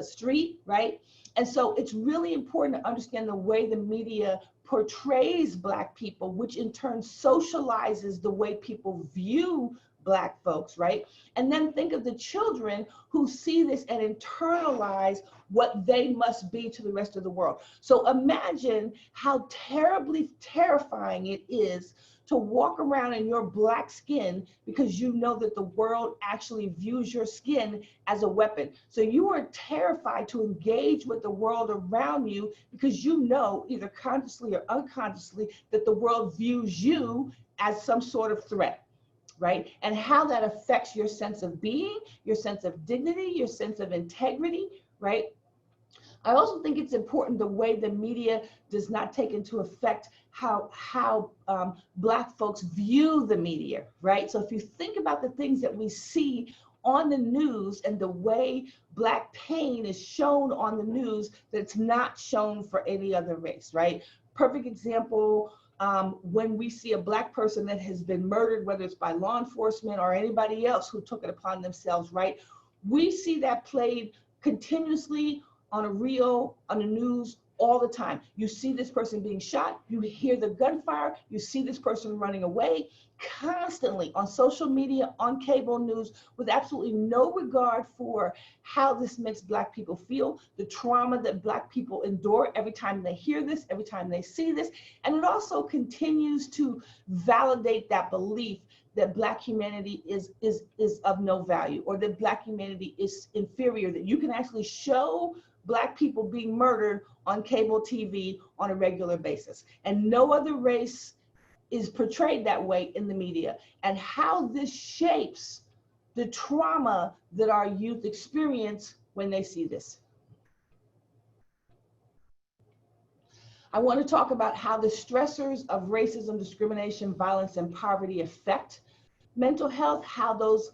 street, right? And so it's really important to understand the way the media portrays Black people, which in turn socializes the way people view Black folks, right? And then think of the children who see this and internalize what they must be to the rest of the world. So imagine how terribly terrifying it is to walk around in your Black skin because you know that the world actually views your skin as a weapon. So you are terrified to engage with the world around you because you know, either consciously or unconsciously, that the world views you as some sort of threat, right? And how that affects your sense of being, your sense of dignity, your sense of integrity, right? I also think it's important the way the media does not take into effect how Black folks view the media, right? So if you think about the things that we see on the news and the way Black pain is shown on the news that's not shown for any other race, right? Perfect example, when we see a Black person that has been murdered, whether it's by law enforcement or anybody else who took it upon themselves, right? We see that played continuously on the news all the time. You see this person being shot, you hear the gunfire, you see this person running away constantly on social media, on cable news, with absolutely no regard for how this makes Black people feel, the trauma that Black people endure every time they hear this, every time they see this. And it also continues to validate that belief that Black humanity is of no value, or that Black humanity is inferior, that you can actually show Black people being murdered on cable TV on a regular basis. And no other race is portrayed that way in the media. And how this shapes the trauma that our youth experience when they see this. I want to talk about how the stressors of racism, discrimination, violence, and poverty affect mental health, how those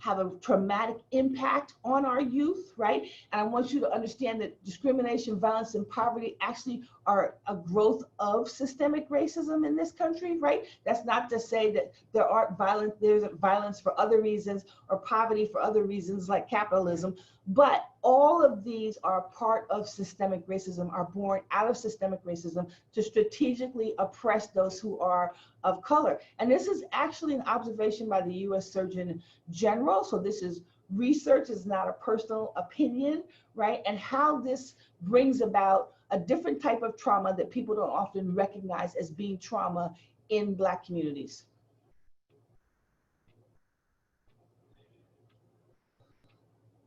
have a traumatic impact on our youth, right? And I want you to understand that discrimination, violence, and poverty actually are a growth of systemic racism in this country, right? That's not to say that there's violence for other reasons or poverty for other reasons like capitalism, but all of these are part of systemic racism, are born out of systemic racism to strategically oppress those who are of color. And this is actually an observation by the US Surgeon General. So this is research, is not a personal opinion, right? And how this brings about a different type of trauma that people don't often recognize as being trauma in Black communities.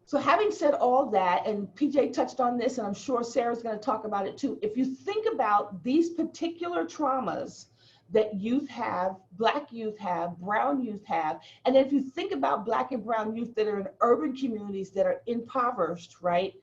So having said all that, and PJ touched on this, and I'm sure Sarah's going to talk about it too, if you think about these particular traumas that youth have, Black youth have, brown youth have, and if you think about Black and brown youth that are in urban communities that are impoverished, right?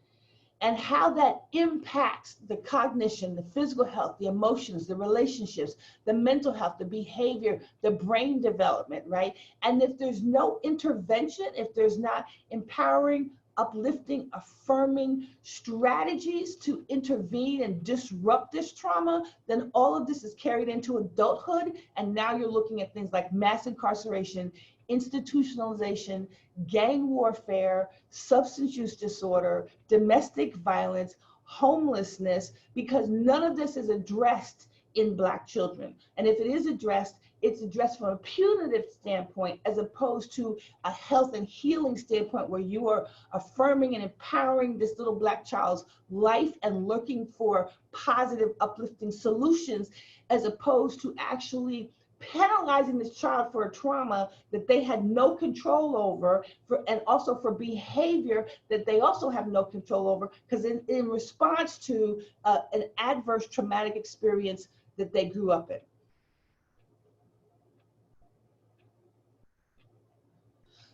And how that impacts the cognition, the physical health, the emotions, the relationships, the mental health, the behavior, the brain development, right? And if there's no intervention, if there's not empowering, uplifting, affirming strategies to intervene and disrupt this trauma, then all of this is carried into adulthood. And now you're looking at things like mass incarceration, institutionalization, gang warfare, substance use disorder, domestic violence, homelessness, because none of this is addressed in Black children. And if it is addressed, it's addressed from a punitive standpoint as opposed to a health and healing standpoint where you are affirming and empowering this little Black child's life and looking for positive, uplifting solutions, as opposed to actually penalizing this child for a trauma that they had no control over, and also for behavior that they also have no control over, because in response to an adverse traumatic experience that they grew up in.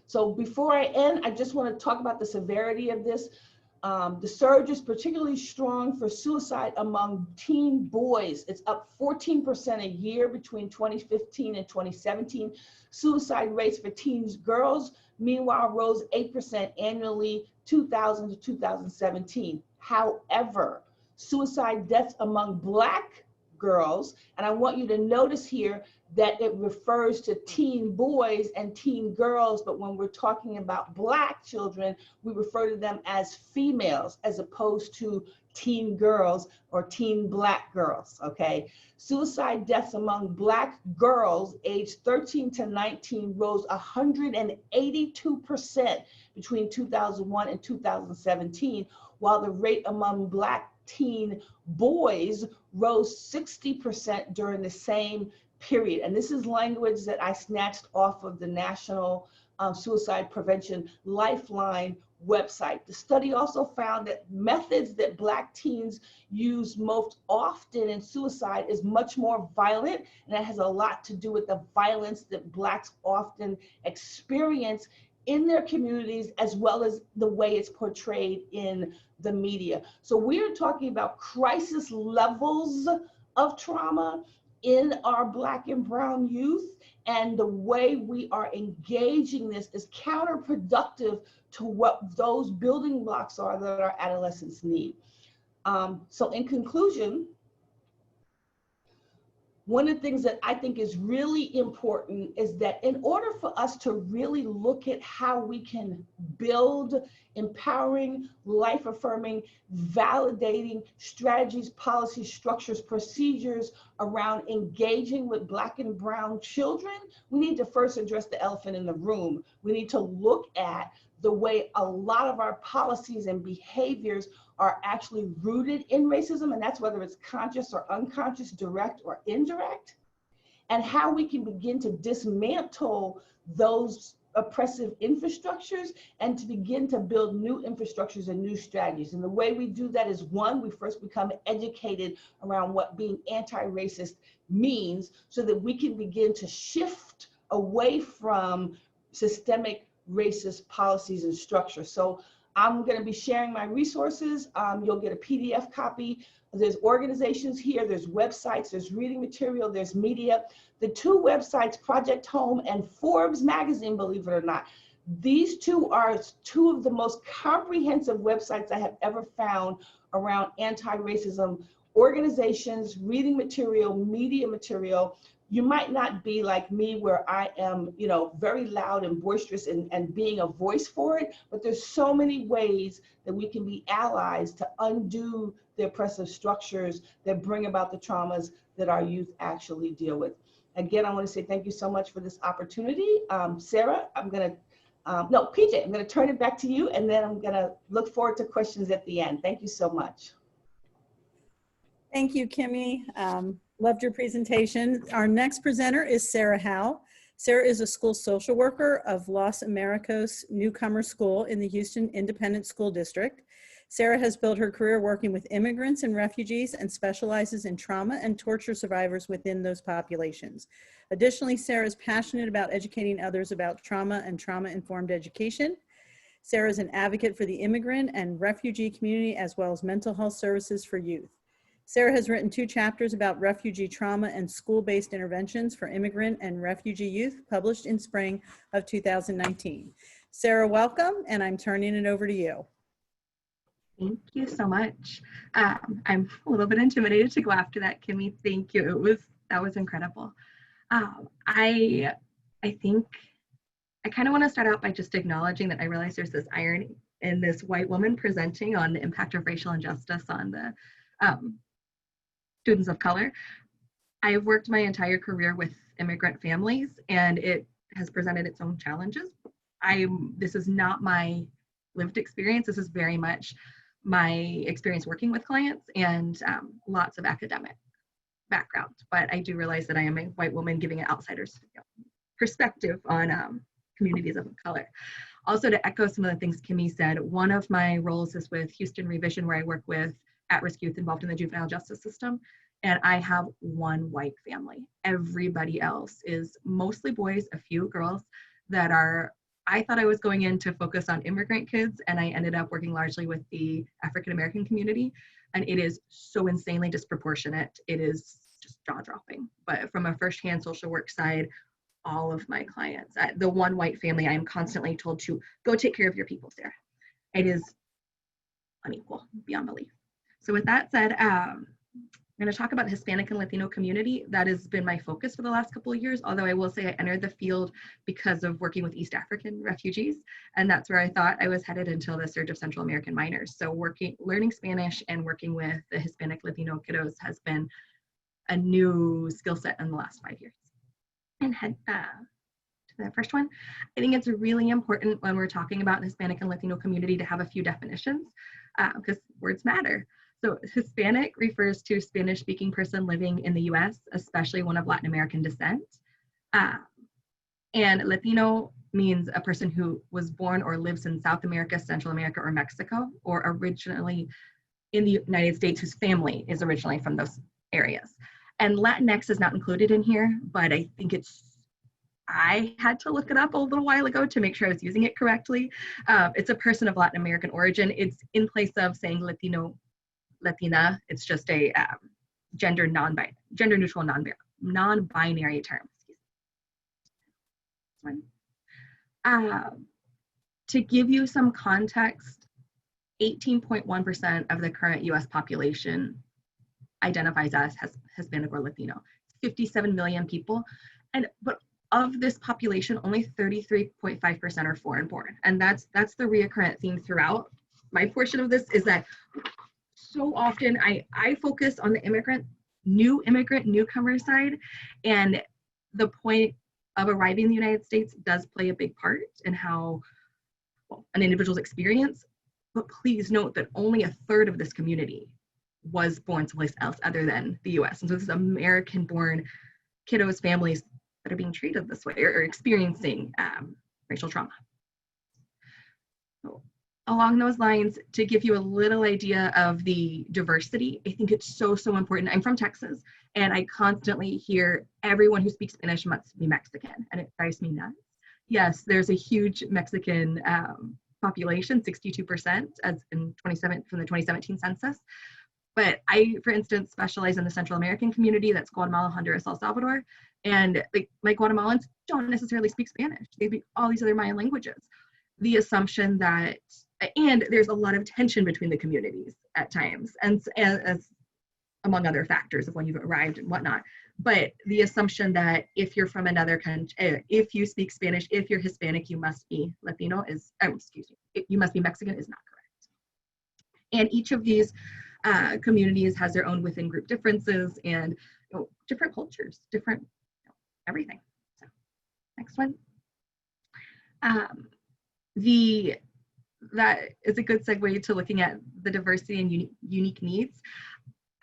So before I end, I just want to talk about the severity of this. The surge is particularly strong for suicide among teen boys. It's up 14% a year between 2015 and 2017. Suicide rates for teens girls, meanwhile, rose 8% annually, 2000 to 2017. However, suicide deaths among Black girls, and I want you to notice here that it refers to teen boys and teen girls, but when we're talking about Black children, we refer to them as females as opposed to teen girls or teen Black girls, okay? Suicide deaths among Black girls aged 13 to 19 rose 182% between 2001 and 2017, while the rate among Black teen boys rose 60% during the same period. And this is language that I snatched off of the National Suicide Prevention Lifeline website. The study also found that methods that Black teens use most often in suicide is much more violent, and that has a lot to do with the violence that Blacks often experience in their communities, as well as the way it's portrayed in the media. So we're talking about crisis levels of trauma in our Black and brown youth, and the way we are engaging this is counterproductive to what those building blocks are that our adolescents need. So in conclusion, one of the things that I think is really important is that in order for us to really look at how we can build empowering, life-affirming, validating strategies, policies, structures, procedures around engaging with Black and Brown children, we need to first address the elephant in the room. We need to look at the way a lot of our policies and behaviors are actually rooted in racism, and that's whether it's conscious or unconscious, direct or indirect, and how we can begin to dismantle those oppressive infrastructures and to begin to build new infrastructures and new strategies. And the way we do that is, one, we first become educated around what being anti-racist means so that we can begin to shift away from systemic racist policies and structure. So I'm going to be sharing my resources. You'll get a PDF copy. There's organizations here, there's websites, there's reading material, there's media. The two websites, Project Home and Forbes magazine, believe it or not, these two are two of the most comprehensive websites I have ever found around anti-racism organizations, reading material, media material. You might not be like me where I am, you know, very loud and boisterous and being a voice for it, but there's so many ways that we can be allies to undo the oppressive structures that bring about the traumas that our youth actually deal with. Again, I want to say thank you so much for this opportunity. Sarah, PJ, I'm gonna turn it back to you, and then I'm gonna look forward to questions at the end. Thank you so much. Thank you, Kimmy. Loved your presentation. Our next presenter is Sarah Howe. Sarah is a school social worker of Los Americos Newcomer School in the Houston Independent School District. Sarah has built her career working with immigrants and refugees and specializes in trauma and torture survivors within those populations. Additionally, Sarah is passionate about educating others about trauma and trauma-informed education. Sarah is an advocate for the immigrant and refugee community as well as mental health services for youth. Sarah has written 2 chapters about refugee trauma and school-based interventions for immigrant and refugee youth, published in spring of 2019. Sarah, welcome, and I'm turning it over to you. Thank you so much. I'm a little bit intimidated to go after that, Kimmy. Thank you. That was incredible. I think I kind of want to start out by just acknowledging that I realize there's this irony in this white woman presenting on the impact of racial injustice on the students of color. I've worked my entire career with immigrant families, and it has presented its own challenges. This is not my lived experience. This is very much my experience working with clients and lots of academic background. But I do realize that I am a white woman giving an outsider's perspective on communities of color. Also, to echo some of the things Kimmy said, one of my roles is with Houston Revision, where I work with at-risk youth involved in the juvenile justice system. And I have one white family. Everybody else is mostly boys, a few girls that are, I thought I was going in to focus on immigrant kids, and I ended up working largely with the African-American community. And it is so insanely disproportionate. It is just jaw-dropping. But from a firsthand social work side, all of my clients, the one white family, I am constantly told to go take care of your people, Sarah. It is unequal beyond belief. So with that said, I'm going to talk about the Hispanic and Latino community. That has been my focus for the last couple of years, although I will say I entered the field because of working with East African refugees, and that's where I thought I was headed until the surge of Central American minors. So learning Spanish and working with the Hispanic Latino kiddos has been a new skill set in the last 5 years. And head to the first one, I think it's really important when we're talking about the Hispanic and Latino community to have a few definitions because words matter. So Hispanic refers to a Spanish-speaking person living in the US, especially one of Latin American descent. And Latino means a person who was born or lives in South America, Central America, or Mexico, or originally in the United States, whose family is originally from those areas. And Latinx is not included in here, but I think I had to look it up a little while ago to make sure I was using it correctly. It's a person of Latin American origin. It's in place of saying Latino, Latina. It's just a gender neutral non-binary term. To give you some context, 18.1% of the current US population identifies as Hispanic or Latino. 57 million people. But of this population, only 33.5% are foreign born. And that's the reoccurrent theme throughout my portion of this, is that so often I focus on the newcomer side, and the point of arriving in the United States does play a big part in how an individual's experience, but please note that only a third of this community was born someplace else other than the US. And so this is American-born kiddos, families that are being treated this way or experiencing racial trauma. So, along those lines, to give you a little idea of the diversity, I think it's so important. I'm from Texas, and I constantly hear everyone who speaks Spanish must be Mexican, and it drives me nuts. Yes, there's a huge Mexican population, 62%, as in from the 2017 census. But I, for instance, specialize in the Central American community. That's Guatemala, Honduras, El Salvador. And my Guatemalans don't necessarily speak Spanish. They speak all these other Mayan languages. The assumption that, and there's a lot of tension between the communities at times, and as among other factors of when you've arrived and whatnot. But the assumption that if you're from another country, if you speak Spanish, if you're Hispanic, you must be Latino you must be Mexican is not correct. And each of these communities has their own within group differences and different cultures, different everything. So next one. That is a good segue to looking at the diversity and unique needs.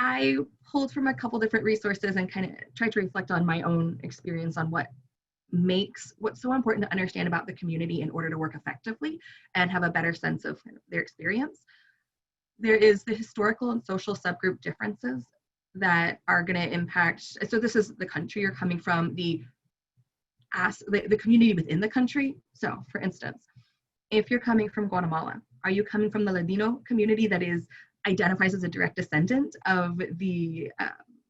I pulled from a couple different resources and kind of tried to reflect on my own experience on what's so important to understand about the community in order to work effectively and have a better sense of their experience. There is the historical and social subgroup differences that are going to impact. So this is the country you're coming from, the community within the country. So for instance, if you're coming from Guatemala, are you coming from the Ladino community that identifies as a direct descendant of the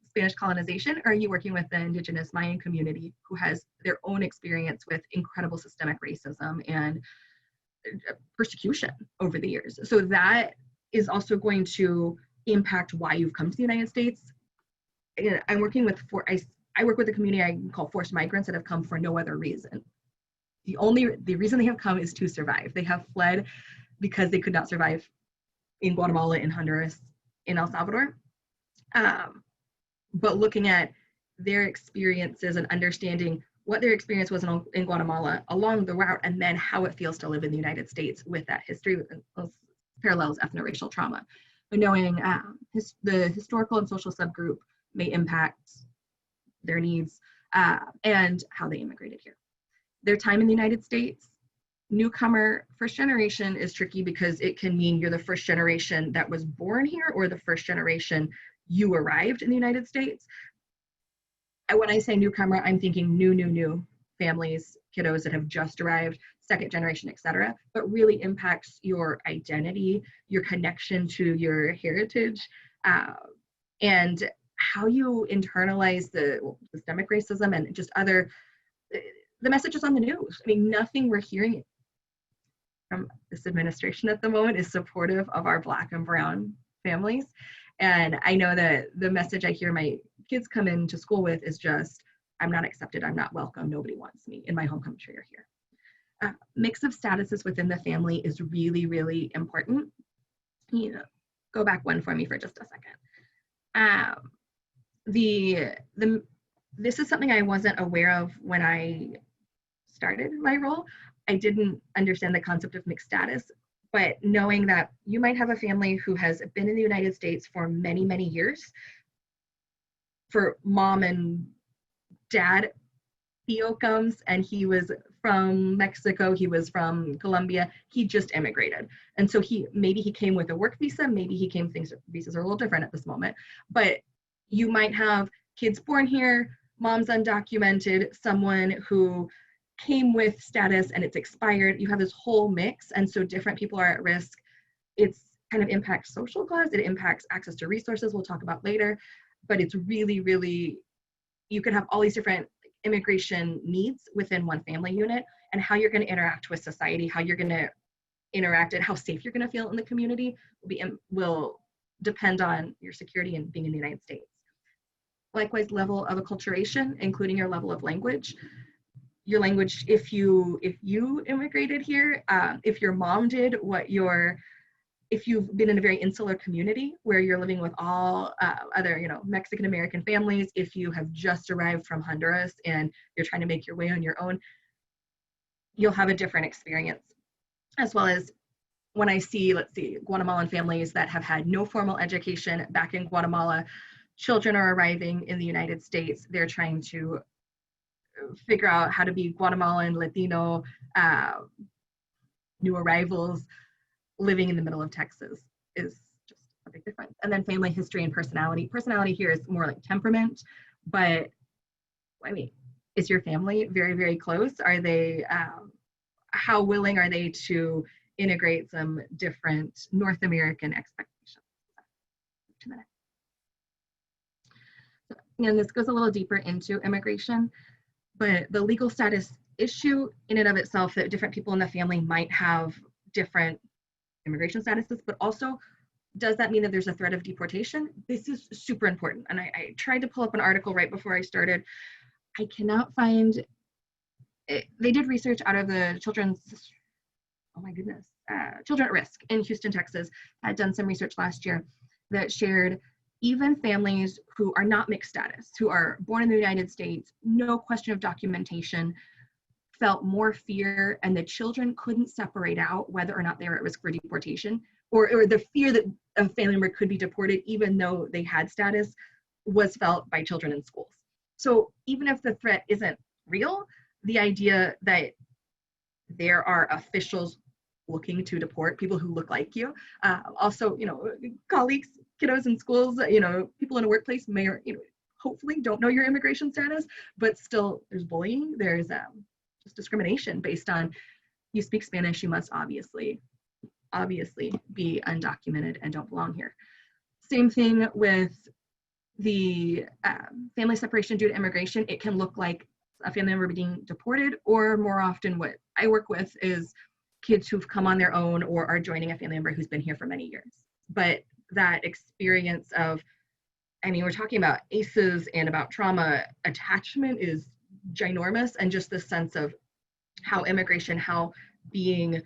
Spanish colonization, or are you working with the indigenous Mayan community who has their own experience with incredible systemic racism and persecution over the years? So that is also going to impact why you've come to the United States. I'm working with I work with a community I call forced migrants that have come for no other reason. The reason they have come is to survive. They have fled because they could not survive in Guatemala, in Honduras, in El Salvador. But looking at their experiences and understanding what their experience was in Guatemala along the route, and then how it feels to live in the United States with that history, with those parallels, ethno-racial trauma. But knowing the historical and social subgroup may impact their needs and how they immigrated here. Their time in the United States, newcomer, first generation is tricky because it can mean you're the first generation that was born here or the first generation you arrived in the United States. And when I say newcomer, I'm thinking new families, kiddos that have just arrived, second generation, etc. But really impacts your identity, your connection to your heritage, and how you internalize the systemic racism and just the messages on the news. I mean, nothing we're hearing from this administration at the moment is supportive of our Black and Brown families. And I know that the message I hear my kids come into school with is just, I'm not accepted, I'm not welcome, nobody wants me in my home country or here. Mix of statuses within the family is really, really important. Go back one for me for just a second. This is something I wasn't aware of when I started my role. I didn't understand the concept of mixed status, but knowing that you might have a family who has been in the United States for many, many years. For mom and dad, Theo comes and he was from Mexico, he was from Colombia, he just immigrated. And so maybe he came with a work visa, maybe he came, visas are a little different at this moment, but you might have kids born here, mom's undocumented, someone who came with status and it's expired. You have this whole mix, and so different people are at risk. It's kind of impacts social class, it impacts access to resources we'll talk about later, but it's really, really, you can have all these different immigration needs within one family unit, and how you're going to interact with society, how you're going to interact and how safe you're going to feel in the community will depend on your security and being in the United States. Likewise, level of acculturation, including your level of language. Your language, if you immigrated here, if your mom did if you've been in a very insular community where you're living with all other, Mexican American families, if you have just arrived from Honduras and you're trying to make your way on your own, you'll have a different experience. As well as when I see, let's see, Guatemalan families that have had no formal education back in Guatemala, children are arriving in the United States, they're trying to figure out how to be Guatemalan, Latino, new arrivals living in the middle of Texas is just a big difference. And then family history and personality. Personality here is more like temperament, but I mean, is your family very, very close? Are they, how willing are they to integrate some different North American expectations? 2 minutes. And this goes a little deeper into immigration, but the legal status issue in and of itself, that different people in the family might have different immigration statuses, but also, does that mean that there's a threat of deportation? This is super important. And I tried to pull up an article right before I started. I cannot find it. They did research out of the children's, oh my goodness, Children at Risk in Houston, Texas, had done some research last year that shared even families who are not mixed status, who are born in the United States, no question of documentation, felt more fear, and the children couldn't separate out whether or not they were at risk for deportation, or the fear that a family member could be deported even though they had status was felt by children in schools. So even if the threat isn't real, the idea that there are officials looking to deport people who look like you, also, colleagues, kiddos in schools, people in a workplace may or, hopefully don't know your immigration status, but still there's bullying, there's just discrimination based on, you speak Spanish, you must obviously be undocumented and don't belong here. Same thing with the family separation due to immigration. It can look like a family member being deported, or more often what I work with is kids who've come on their own or are joining a family member who's been here for many years. But that experience of, we're talking about ACEs and about trauma, attachment is ginormous, and just the sense of how immigration, how being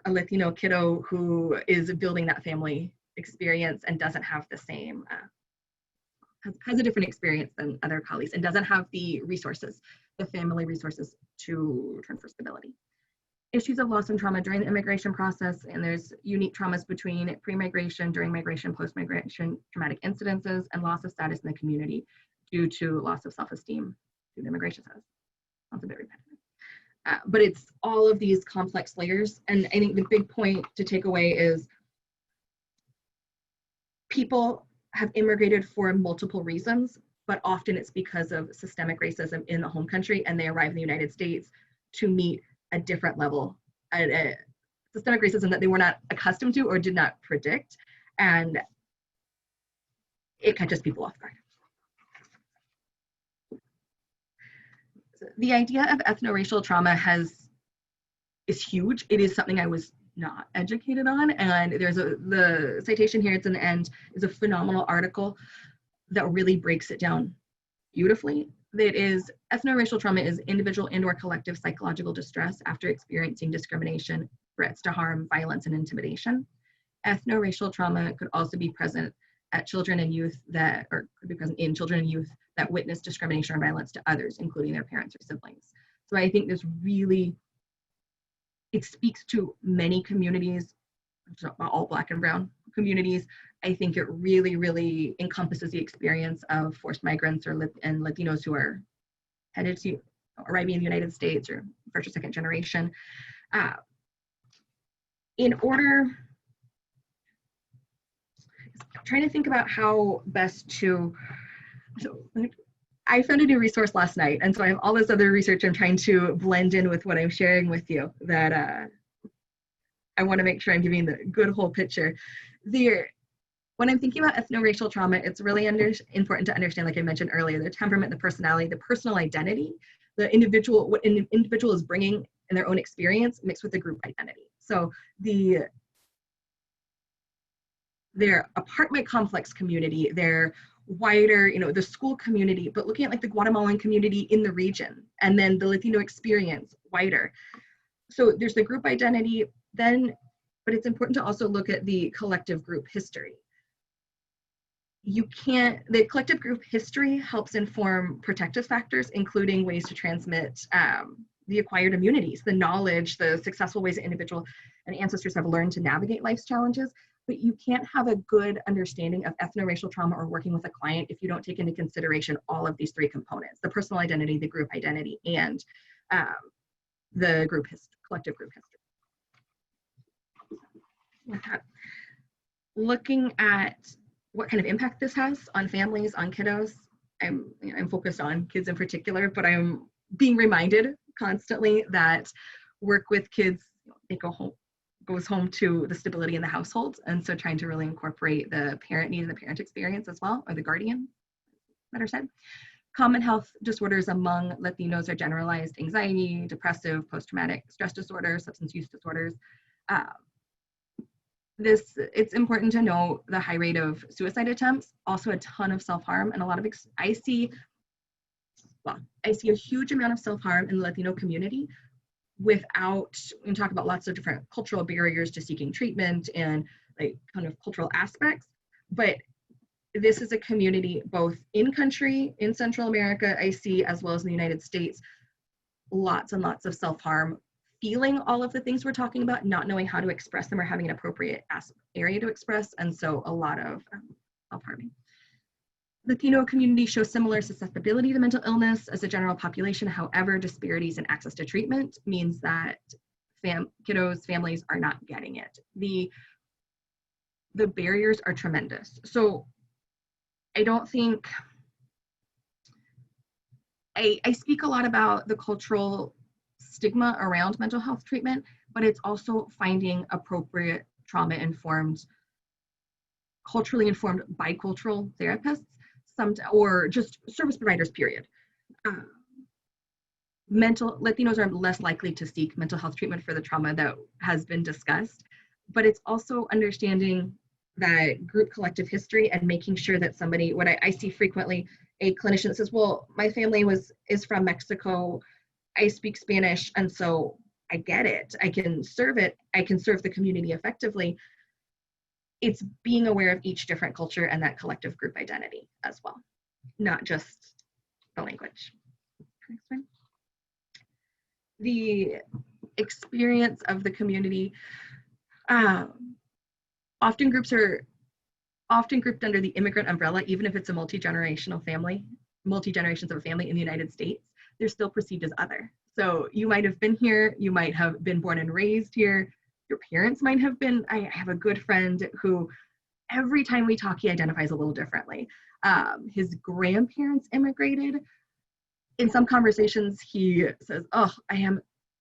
a Latino kiddo who is building that family experience and doesn't have the same, has a different experience than other colleagues and doesn't have the resources, the family resources to turn for stability. Issues of loss and trauma during the immigration process, and there's unique traumas between pre-migration, during migration, post-migration traumatic incidences, and loss of status in the community due to loss of self-esteem due to immigration status. Sounds a bit repetitive. But it's all of these complex layers, and I think the big point to take away is people have immigrated for multiple reasons, but often it's because of systemic racism in the home country, and they arrive in the United States to meet a different level, systemic racism that they were not accustomed to or did not predict, and it catches people off guard. The idea of ethno-racial trauma is huge. It is something I was not educated on, and there's the citation here, it's in the end, is a phenomenal article that really breaks it down beautifully. That is, ethno-racial trauma is individual and or collective psychological distress after experiencing discrimination, threats to harm, violence, and intimidation. Ethno-racial trauma could also be present at children and youth that, or could be present in children and youth that witness discrimination or violence to others, including their parents or siblings. So I think this really, it speaks to many communities, all Black and brown communities. I think it really, really encompasses the experience of forced migrants and Latinos who are headed to arriving in the United States or first or second generation. In order, trying to think about how best to, so I found a new resource last night, and so I have all this other research I'm trying to blend in with what I'm sharing with you, that I want to make sure I'm giving the good whole picture. When I'm thinking about ethno-racial trauma, it's really important to understand, like I mentioned earlier, the temperament, the personality, the personal identity, the individual, what an individual is bringing in their own experience mixed with the group identity. So their apartment complex community, their wider, the school community, but looking at like the Guatemalan community in the region, and then the Latino experience wider. So there's the group identity then, but it's important to also look at the collective group history. The collective group history helps inform protective factors, including ways to transmit the acquired immunities, the knowledge, the successful ways that individual and ancestors have learned to navigate life's challenges. But you can't have a good understanding of ethno-racial trauma or working with a client if you don't take into consideration all of these three components: the personal identity, the group identity, and the collective group history. With that, looking at what kind of impact this has on families, on kiddos. I'm focused on kids in particular, but I'm being reminded constantly that work with kids, they goes home to the stability in the household. And so trying to really incorporate the parent need and the parent experience as well, or the guardian, better said. Common health disorders among Latinos are generalized anxiety, depressive, post-traumatic stress disorder, substance use disorders. It's important to know the high rate of suicide attempts, also a ton of self-harm, and a lot of, I see a huge amount of self-harm in the Latino community without, we talk about lots of different cultural barriers to seeking treatment and like kind of cultural aspects, but this is a community both in country, in Central America, I see, as well as in the United States, lots and lots of self-harm, feeling all of the things we're talking about, not knowing how to express them or having an appropriate area to express, and so a lot of self-harming. Latino community shows similar susceptibility to mental illness as a general population. However, disparities in access to treatment means that kiddos, families are not getting it. The barriers are tremendous. So I don't think, I speak a lot about the cultural stigma around mental health treatment, but it's also finding appropriate trauma-informed, culturally informed bicultural therapists, or just service providers, period. Latinos are less likely to seek mental health treatment for the trauma that has been discussed, but it's also understanding that group collective history and making sure that somebody, what I see frequently, a clinician that says, well, my family is from Mexico, I speak Spanish, and so I get it, I can serve the community effectively. It's being aware of each different culture and that collective group identity as well, not just the language. Next one. The experience of the community. Often groups are grouped under the immigrant umbrella, even if it's a multi-generations of a family in the United States, they're still perceived as other. So you might have been here, you might have been born and raised here, your parents might have been. I have a good friend who every time we talk, he identifies a little differently. His grandparents immigrated. In some conversations, he says, oh, I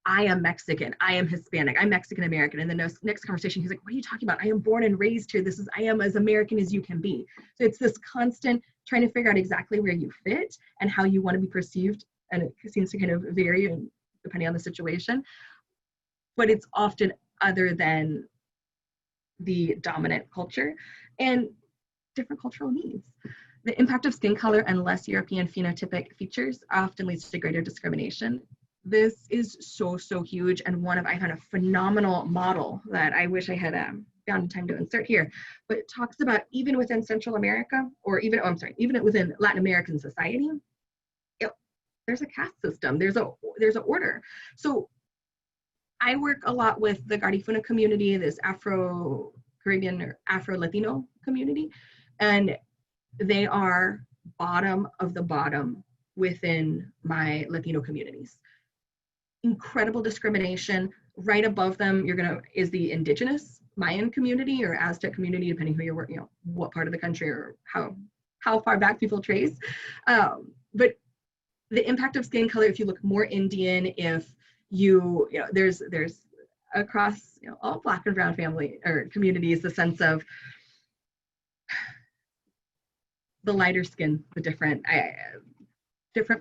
am Mexican, I am Hispanic, I'm Mexican American. And the next conversation, he's like, what are you talking about? I am born and raised here. I am as American as you can be. So it's this constant trying to figure out exactly where you fit and how you want to be perceived. And it seems to kind of vary depending on the situation. But it's often other than the dominant culture and different cultural needs. The impact of skin color and less European phenotypic features often leads to greater discrimination. This is so huge, and I found a phenomenal model that I wish I had found time to insert here, but it talks about even within Central America, or even within Latin American society, there's a caste system, there's an order. So I work a lot with the Garifuna community, this Afro-Caribbean or Afro-Latino community, and they are bottom of the bottom within my Latino communities. Incredible discrimination. Right above them, is the indigenous Mayan community or Aztec community, depending who you're working, what part of the country or how far back people trace. But the impact of skin color, if you look more Indian, if there's across all Black and brown family or communities, the sense of the lighter skin, the different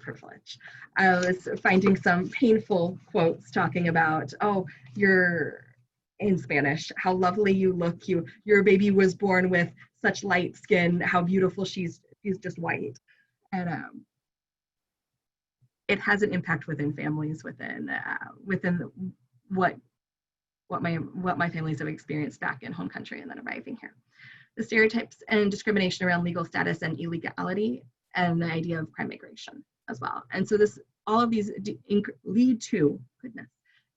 privilege. I was finding some painful quotes talking about, oh, you're in Spanish, how lovely you look, your baby was born with such light skin, how beautiful she's he's just white. And it has an impact within families, within what my families have experienced back in home country and then arriving here. The stereotypes and discrimination around legal status and illegality, and the idea of crime migration as well. And so all of these lead to,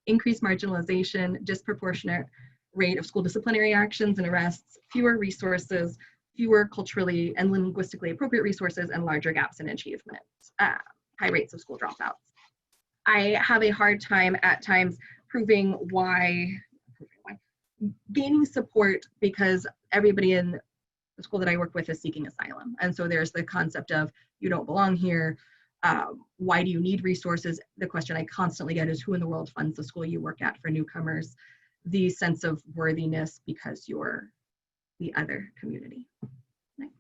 increased marginalization, disproportionate rate of school disciplinary actions and arrests, fewer resources, fewer culturally and linguistically appropriate resources, and larger gaps in achievement, high rates of school dropouts. I have a hard time at times proving why, gaining support, because everybody in the school that I work with is seeking asylum. And so there's the concept of, you don't belong here. Why do you need resources? The question I constantly get is, who in the world funds the school you work at for newcomers? The sense of worthiness because you're the other community. Next.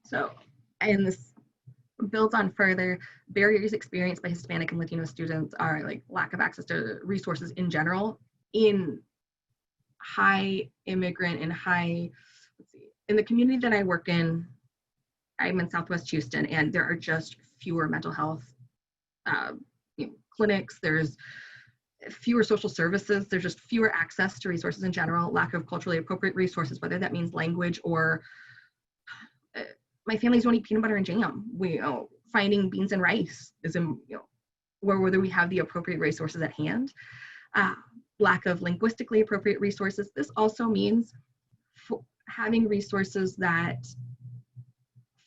So, and this builds on further, barriers experienced by Hispanic and Latino students are like lack of access to resources in general in high immigrant and high, in the community that I work in. I'm in Southwest Houston, and there are just fewer mental health clinics. There's fewer social services. There's just fewer access to resources in general, lack of culturally appropriate resources, whether that means language or my families don't eat peanut butter and jam. Finding beans and rice is, whether we have the appropriate resources at hand. Lack of linguistically appropriate resources. This also means having resources that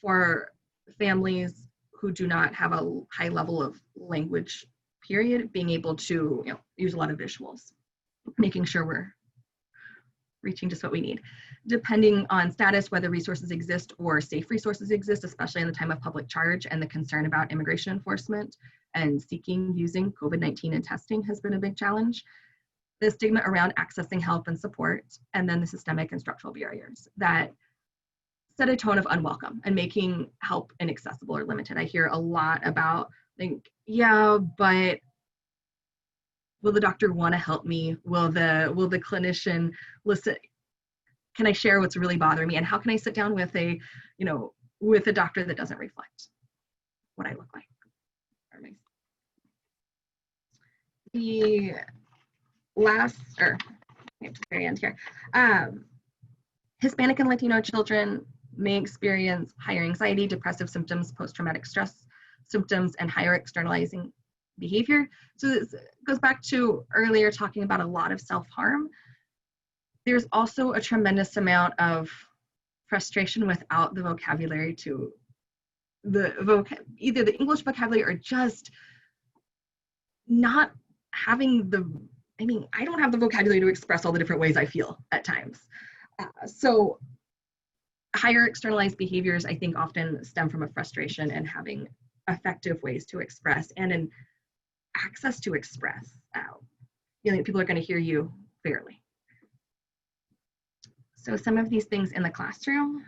for families who do not have a high level of language, period, being able to use a lot of visuals, making sure we're reaching just what we need. Depending on status, whether resources exist or safe resources exist, especially in the time of public charge, and the concern about immigration enforcement and using COVID-19 and testing has been a big challenge. The stigma around accessing help and support, and then the systemic and structural barriers that set a tone of unwelcome and making help inaccessible or limited. I hear a lot about, yeah, but will the doctor want to help me? Will the clinician listen? Can I share what's really bothering me? And how can I sit down with a doctor that doesn't reflect what I look like? The last, or to the very end here, Hispanic and Latino children may experience higher anxiety, depressive symptoms, post-traumatic stress symptoms, and higher externalizing behavior. So this goes back to earlier talking about a lot of self-harm. There's also a tremendous amount of frustration without the vocabulary to either the English vocabulary or just not having I don't have the vocabulary to express all the different ways I feel at times. So higher externalized behaviors, I think, often stem from a frustration and having effective ways to express and an access to express. People are going to hear you fairly. So some of these things in the classroom,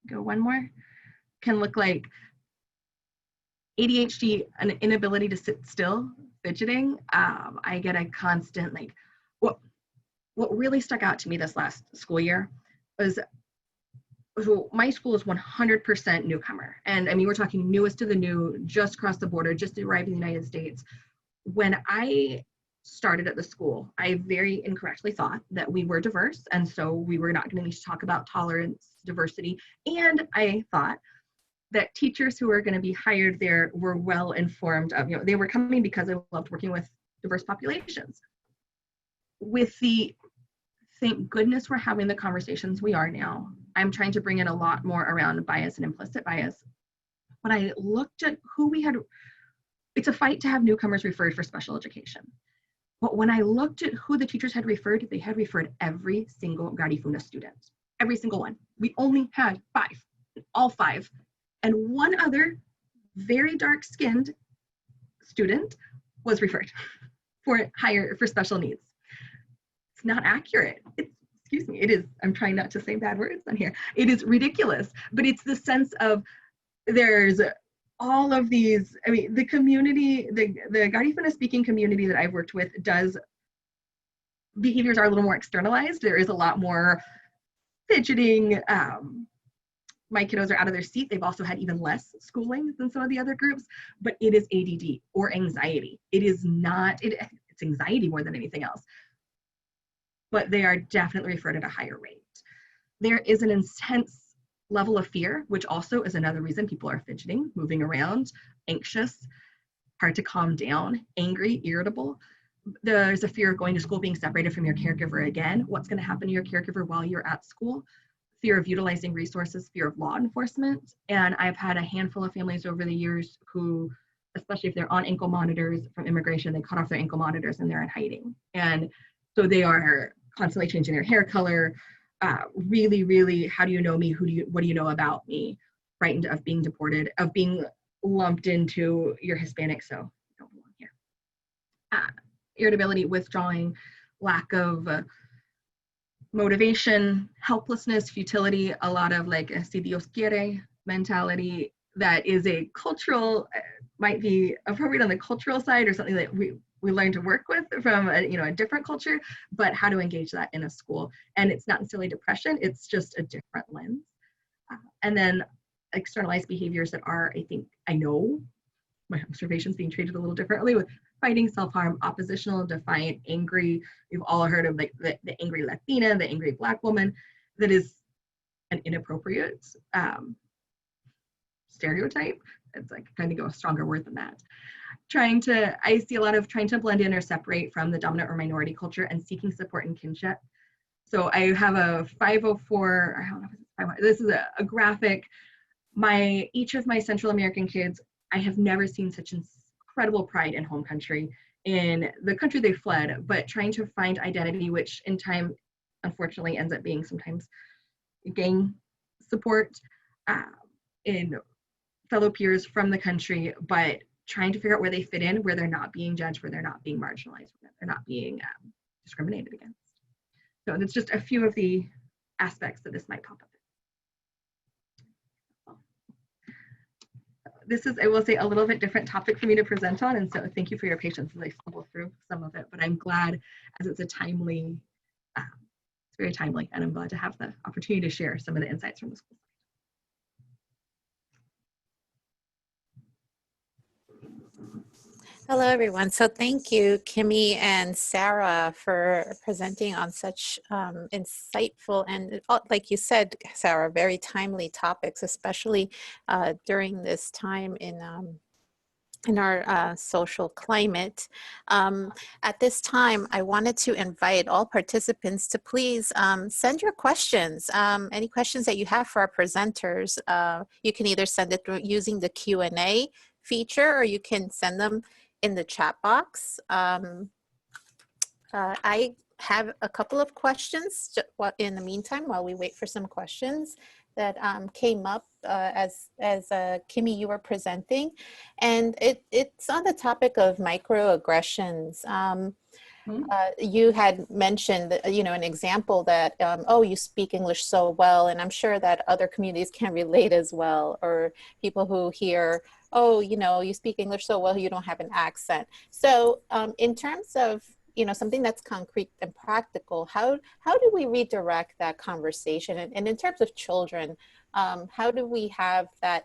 go one more, can look like ADHD, an inability to sit still, fidgeting. I get a constant, what really stuck out to me this last school year was, my school is 100% newcomer. And I mean, we're talking newest to the new, just crossed the border, just arrived in the United States. When I started at the school, I very incorrectly thought that we were diverse. And so we were not going to need to talk about tolerance, diversity. And I thought that teachers who were going to be hired there were well informed of, they were coming because they loved working with diverse populations. Thank goodness we're having the conversations we are now. I'm trying to bring in a lot more around bias and implicit bias. When I looked at who we had, it's a fight to have newcomers referred for special education. But when I looked at who the teachers had referred, they had referred every single Garifuna student, every single one. We only had 5, all 5. And one other very dark-skinned student was referred for special needs. It's not accurate. It is, I'm trying not to say bad words on here. It is ridiculous, but it's the sense of there's all of these, the community, the Garifuna speaking community that I've worked with does behaviors are a little more externalized. There is a lot more fidgeting. My kiddos are out of their seat. They've also had even less schooling than some of the other groups, but it is ADD or anxiety. It is not, it's anxiety more than anything else, but they are definitely referred at a higher rate. There is an intense level of fear, which also is another reason people are fidgeting, moving around, anxious, hard to calm down, angry, irritable. There's a fear of going to school, being separated from your caregiver again. What's going to happen to your caregiver while you're at school? Fear of utilizing resources, fear of law enforcement. And I've had a handful of families over the years who, especially if they're on ankle monitors from immigration, they cut off their ankle monitors and they're in hiding. And so they are constantly changing their hair color. Really, how do you know me? What do you know about me? Frightened of being deported, of being lumped into you're Hispanic, so you don't belong here. Irritability, withdrawing, lack of motivation, helplessness, futility, a lot of like si Dios quiere mentality that is a cultural, might be appropriate on the cultural side or something that we learn to work with from a different culture, but how to engage that in a school. And it's not necessarily depression, it's just a different lens. And then externalized behaviors that are, I know my observations being treated a little differently with fighting, self-harm, oppositional, defiant, angry. We've all heard of like the angry Latina, the angry Black woman. That is an inappropriate stereotype. It's like trying to go a stronger word than that. I see a lot of trying to blend in or separate from the dominant or minority culture and seeking support and kinship. So I have a 504, I don't know if it's 500, this is a graphic. Each of my Central American kids, I have never seen such incredible pride in home country, in the country they fled, but trying to find identity, which in time, unfortunately, ends up being sometimes gang support in fellow peers from the country, but trying to figure out where they fit in, where they're not being judged, where they're not being marginalized, where they're not being discriminated against. So it's just a few of the aspects that this might pop up. This is, I will say, a little bit different topic for me to present on, and so thank you for your patience as I stumble through some of it, but I'm glad, as it's a timely, it's very timely, and I'm glad to have the opportunity to share some of the insights from the school. Hello, everyone. So thank you, Kimmy and Sarah, for presenting on such insightful and, like you said, Sarah, very timely topics, especially during this time in our social climate. At this time, I wanted to invite all participants to please send your questions. Any questions that you have for our presenters, you can either send it through using the Q&A feature, or you can send them in the chat box. I have a couple of questions in the meantime while we wait for some questions that came up as Kimmy, you were presenting, and it's on the topic of microaggressions. You had mentioned, an example that, oh, you speak English so well, and I'm sure that other communities can relate as well, or people who hear, oh, you speak English so well, you don't have an accent. So in terms of, something that's concrete and practical, how do we redirect that conversation? And in terms of children, how do we have that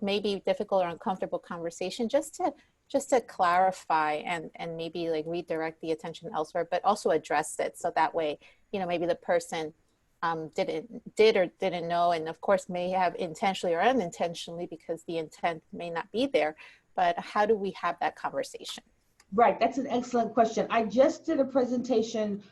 maybe difficult or uncomfortable conversation just to clarify and maybe like redirect the attention elsewhere, but also address it, so that way, maybe the person did or didn't know, and of course may have intentionally or unintentionally, because the intent may not be there, but how do we have that conversation? Right, that's an excellent question. I just did a presentation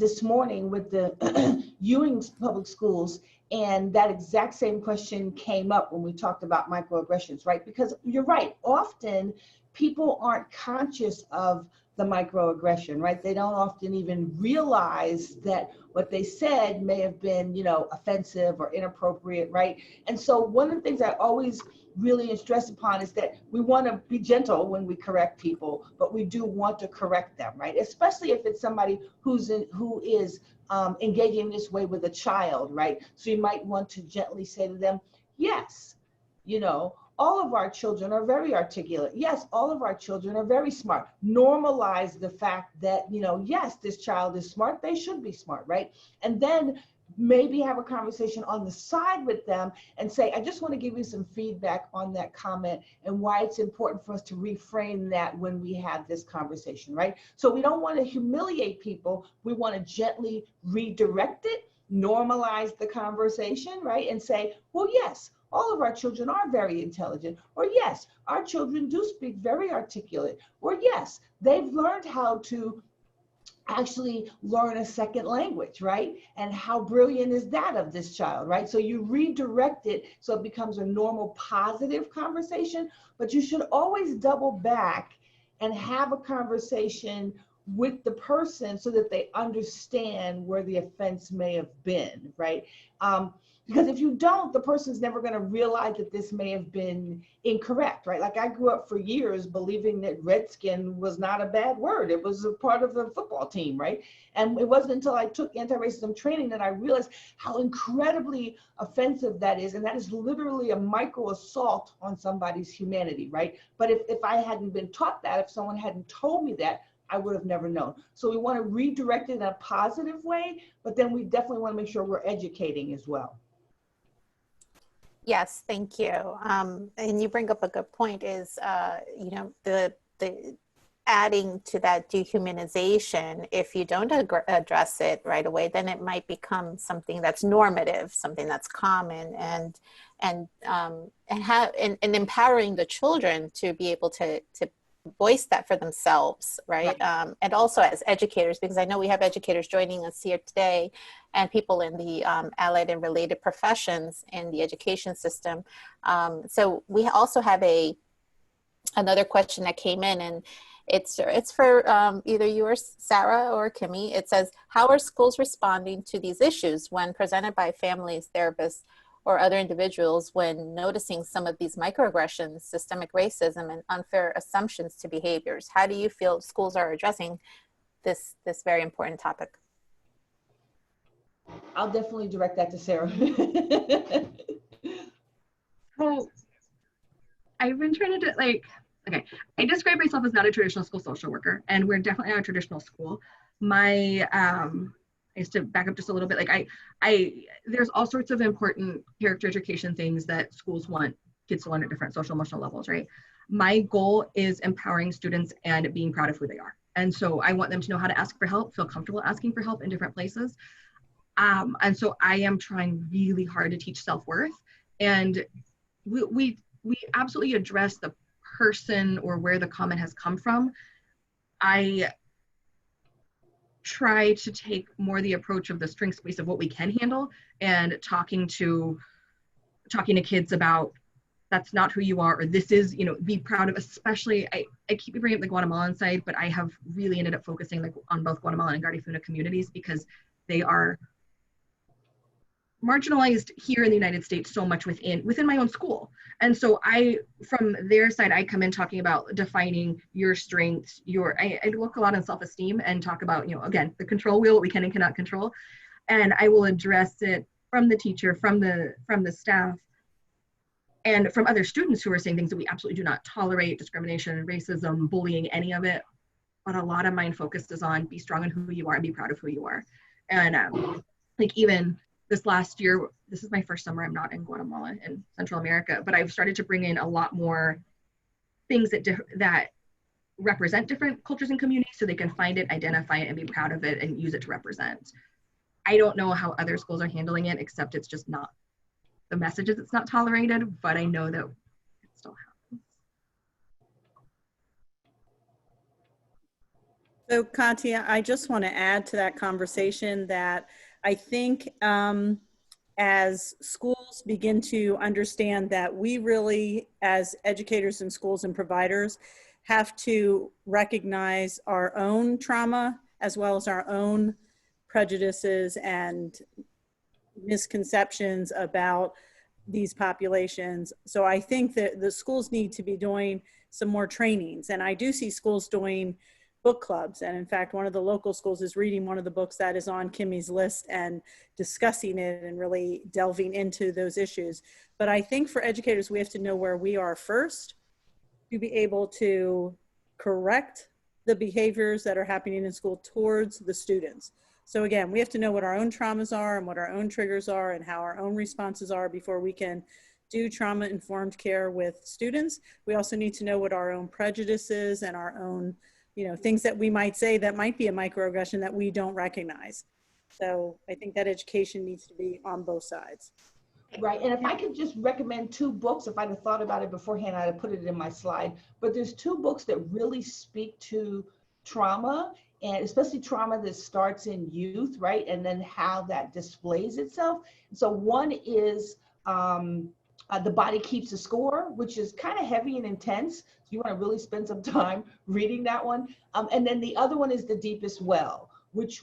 this morning with the Ewing Public Schools, and that exact same question came up when we talked about microaggressions, right? Because you're right, often people aren't conscious of the microaggression, right? They don't often even realize that what they said may have been, offensive or inappropriate, right? And so one of the things I always really stress upon is that we want to be gentle when we correct people, but we do want to correct them, right? Especially if it's somebody who is engaging this way with a child, right? So you might want to gently say to them, yes, all of our children are very articulate. Yes, all of our children are very smart. Normalize the fact that, you know, yes, this child is smart. They should be smart, right? And then maybe have a conversation on the side with them and say, I just want to give you some feedback on that comment and why it's important for us to reframe that when we have this conversation, right? So we don't want to humiliate people. We want to gently redirect it, normalize the conversation, right? And say, well, yes, all of our children are very intelligent, or yes, our children do speak very articulate, or yes, they've learned how to actually learn a second language, right? And how brilliant is that of this child, right? So you redirect it so it becomes a normal, positive conversation, but you should always double back and have a conversation with the person so that they understand where the offense may have been, right? Because if you don't, the person's never going to realize that this may have been incorrect, right? Like I grew up for years believing that redskin was not a bad word. It was a part of the football team, right? And it wasn't until I took anti-racism training that I realized how incredibly offensive that is. And that is literally a micro assault on somebody's humanity, right? But if I hadn't been taught that, if someone hadn't told me that, I would have never known. So we want to redirect it in a positive way, but then we definitely want to make sure we're educating as well. Yes, thank you. And you bring up a good point is, you know, the adding to that dehumanization, if you don't address it right away, then it might become something that's normative, something that's common, and empowering the children to be able to voice that for themselves, right? And also as educators, because I know we have educators joining us here today and people in the allied and related professions in the education system. So we also have another question that came in, and it's for either you or Sarah or Kimmy. It says, how are schools responding to these issues when presented by families, therapists, or other individuals when noticing some of these microaggressions, systemic racism, and unfair assumptions to behaviors? How do you feel schools are addressing this very important topic? I'll definitely direct that to Sarah. So I've been trying to do, like, okay, I describe myself as not a traditional school social worker, and we're definitely not a traditional school. My I used to back up just a little bit. Like there's all sorts of important character education things that schools want kids to learn at different social emotional levels, right? My goal is empowering students and being proud of who they are. And so I want them to know how to ask for help, feel comfortable asking for help in different places. And so I am trying really hard to teach self-worth. And we absolutely address the person or where the comment has come from. I try to take more the approach of the strength space of what we can handle, and talking to kids about that's not who you are, or this is, you know, be proud of, especially, I keep bringing up the Guatemalan side, but I have really ended up focusing like on both Guatemalan and Garifuna communities because they are marginalized here in the United States so much within my own school. And so from their side, I come in talking about defining your strengths, I look a lot on self-esteem and talk about, you know, again, the control wheel, what we can and cannot control. And I will address it from the teacher, from the staff, and from other students who are saying things that we absolutely do not tolerate: discrimination, racism, bullying, any of it. But a lot of mine focuses on be strong in who you are and be proud of who you are. And like even this last year, this is my first summer I'm not in Guatemala, in Central America, but I've started to bring in a lot more things that represent different cultures and communities so they can find it, identify it, and be proud of it and use it to represent. I don't know how other schools are handling it, except it's just not, the message is it's not tolerated, but I know that it still happens. So Katya, I just want to add to that conversation that I think as schools begin to understand that we really, as educators in schools and providers, have to recognize our own trauma as well as our own prejudices and misconceptions about these populations. So I think that the schools need to be doing some more trainings. And I do see schools doing book clubs. And in fact, one of the local schools is reading one of the books that is on Kimmy's list and discussing it and really delving into those issues. But I think for educators, we have to know where we are first to be able to correct the behaviors that are happening in school towards the students. So again, we have to know what our own traumas are and what our own triggers are and how our own responses are before we can do trauma-informed care with students. We also need to know what our own prejudices and our own, things that we might say that might be a microaggression that we don't recognize. So I think that education needs to be on both sides. Right, and if I could just recommend 2 books, if I'd have thought about it beforehand, I'd have put it in my slide, but there's 2 books that really speak to trauma, and especially trauma that starts in youth, right, and then how that displays itself. So one is The Body Keeps a Score, which is kind of heavy and intense. So you want to really spend some time reading that one. And then the other one is The Deepest Well, which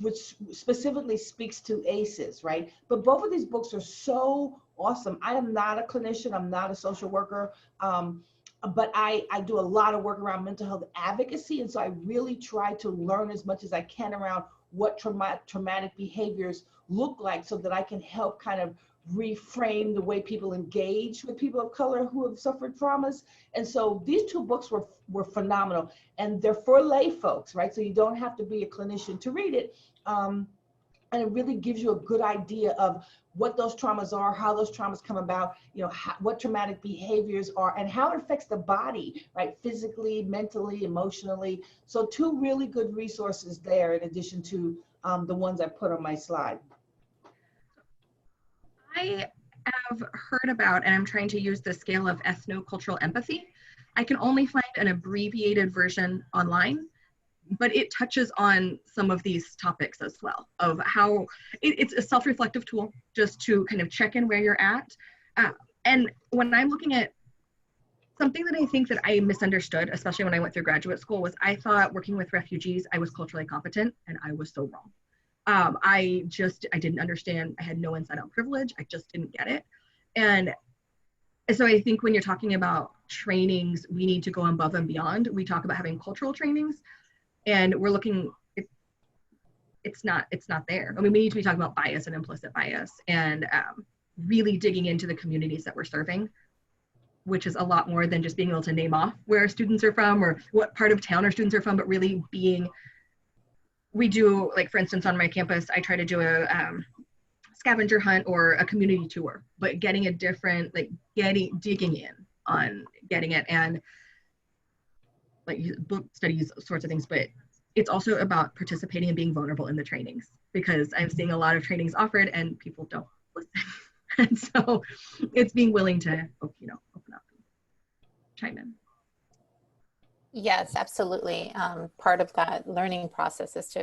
specifically speaks to ACEs, right? But both of these books are so awesome. I am not a clinician, I'm not a social worker, but I do a lot of work around mental health advocacy. And so I really try to learn as much as I can around what traumatic behaviors look like so that I can help kind of reframe the way people engage with people of color who have suffered traumas. And so these 2 books were phenomenal, and they're for lay folks, right? So you don't have to be a clinician to read it. And it really gives you a good idea of what those traumas are, how those traumas come about, what traumatic behaviors are, and how it affects the body, right? Physically, mentally, emotionally. So 2 really good resources there in addition to the ones I put on my slide. I have heard about, and I'm trying to use the scale of ethnocultural empathy. I can only find an abbreviated version online, but it touches on some of these topics as well, of how it's a self-reflective tool just to kind of check in where you're at. And when I'm looking at something that I think that I misunderstood, especially when I went through graduate school, was I thought working with refugees, I was culturally competent, and I was so wrong. I didn't understand. I had no inside out privilege. I just didn't get it. And so I think when you're talking about trainings, we need to go above and beyond. We talk about having cultural trainings, and we're looking, it's not there. I mean, we need to be talking about bias and implicit bias, and really digging into the communities that we're serving, which is a lot more than just being able to name off where our students are from or what part of town our students are from, but really we do, like, for instance, on my campus, I try to do a scavenger hunt or a community tour, but getting a different, digging in on getting it, and like book studies, sorts of things. But it's also about participating and being vulnerable in the trainings, because I'm seeing a lot of trainings offered and people don't listen. And so it's being willing to, open up and chime in. Yes, absolutely. Part of that learning process is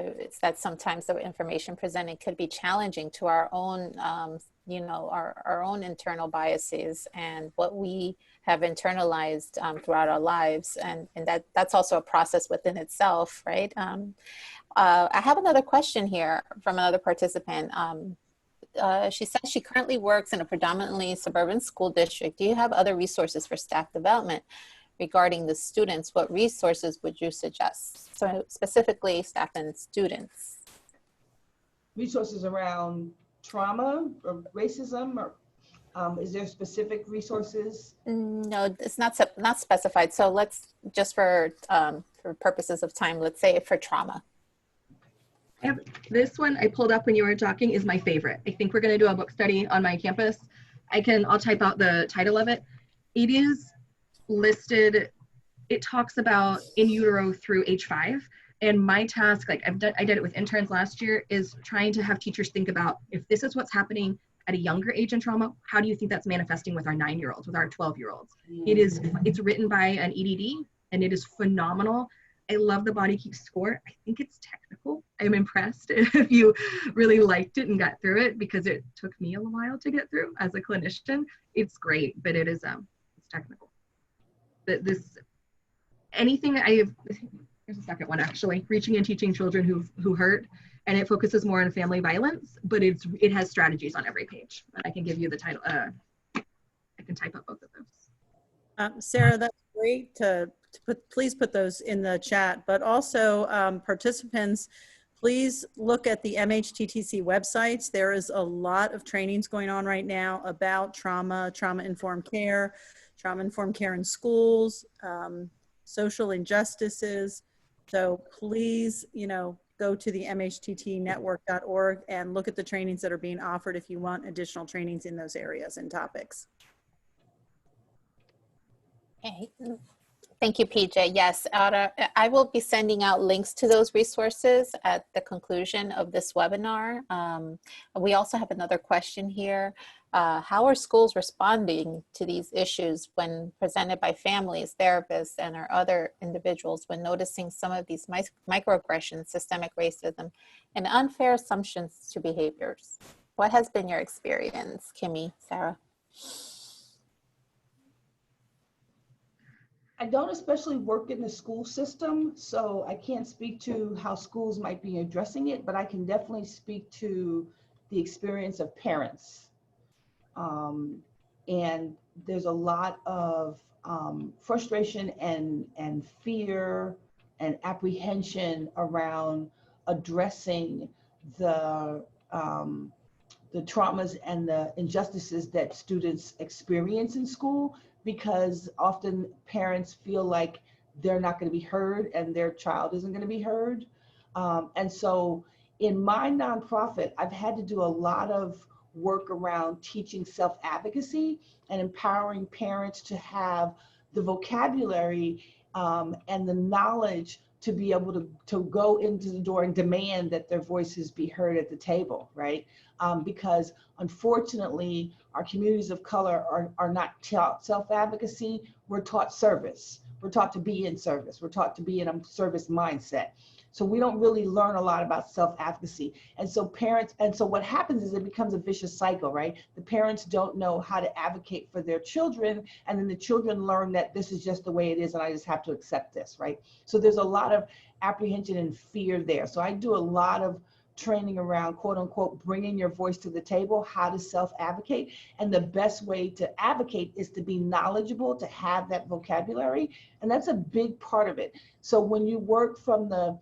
that sometimes the information presented could be challenging to our own, our own internal biases and what we have internalized throughout our lives. And that's also a process within itself, right? I have another question here from another participant. She says she currently works in a predominantly suburban school district. Do you have other resources for staff development regarding the students? What resources would you suggest? So specifically staff and students. Resources around trauma or racism, or is there specific resources? No, it's not specified. So let's just for purposes of time, let's say for trauma. This one I pulled up when you were talking is my favorite. I think we're going to do a book study on my campus. I'll type out the title of it. It is listed, it talks about in utero through age 5, and my task, I did it with interns last year, is trying to have teachers think about, if this is what's happening at a younger age in trauma, how do you think that's manifesting with our 9-year-olds, with our 12-year-olds? It's written by an EDD, and it is phenomenal. I love The Body Keeps Score. I think it's technical. I'm impressed if you really liked it and got through it, because it took me a while to get through as a clinician. It's great, but it is it's technical. Here's a second one, actually, Reaching and Teaching Children who Hurt, and it focuses more on family violence, but it has strategies on every page. And I can give you the title. I can type up both of those. Sarah, that's great to please put those in the chat, but also participants, please look at the MHTTC websites. There is a lot of trainings going on right now about trauma, trauma-informed care in schools, social injustices. So please, you know, go to the mhttnetwork.org and look at the trainings that are being offered if you want additional trainings in those areas and topics. Okay. Thank you, PJ. Yes, I will be sending out links to those resources at the conclusion of this webinar. We also have another question here. How are schools responding to these issues when presented by families, therapists, and or other individuals when noticing some of these microaggressions, systemic racism, and unfair assumptions to behaviors? What has been your experience, Kimmy, Sarah? I don't especially work in the school system, so I can't speak to how schools might be addressing it, but I can definitely speak to the experience of parents. And there's a lot of frustration and fear and apprehension around addressing the traumas and the injustices that students experience in school, because often parents feel like they're not going to be heard and their child isn't going to be heard. And so in my nonprofit, I've had to do a lot of work around teaching self-advocacy and empowering parents to have the vocabulary and the knowledge to be able to go into the door and demand that their voices be heard at the table, right? Because unfortunately, our communities of color are not taught self-advocacy, we're taught service. We're taught to be in service. We're taught to be in a service mindset. So we don't really learn a lot about self-advocacy. And so what happens is it becomes a vicious cycle, right? The parents don't know how to advocate for their children, and then the children learn that this is just the way it is and I just have to accept this, right? So there's a lot of apprehension and fear there. So I do a lot of training around, quote unquote, bringing your voice to the table, how to self-advocate. And the best way to advocate is to be knowledgeable, to have that vocabulary. And that's a big part of it. So when you work from the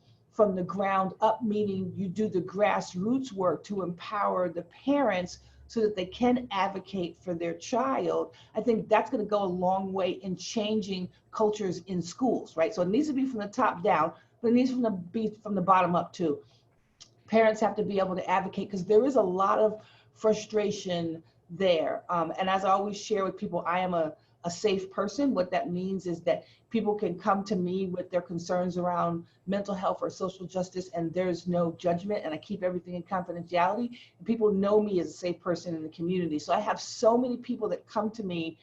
ground up, meaning you do the grassroots work to empower the parents so that they can advocate for their child, I think that's going to go a long way in changing cultures in schools, right? So it needs to be from the top down, but it needs to be from the bottom up too. Parents have to be able to advocate because there is a lot of frustration there. And as I always share with people, I am a safe person. What that means is that people can come to me with their concerns around mental health or social justice, and there's no judgment, and I keep everything in confidentiality. And people know me as a safe person in the community. So I have so many people that come to me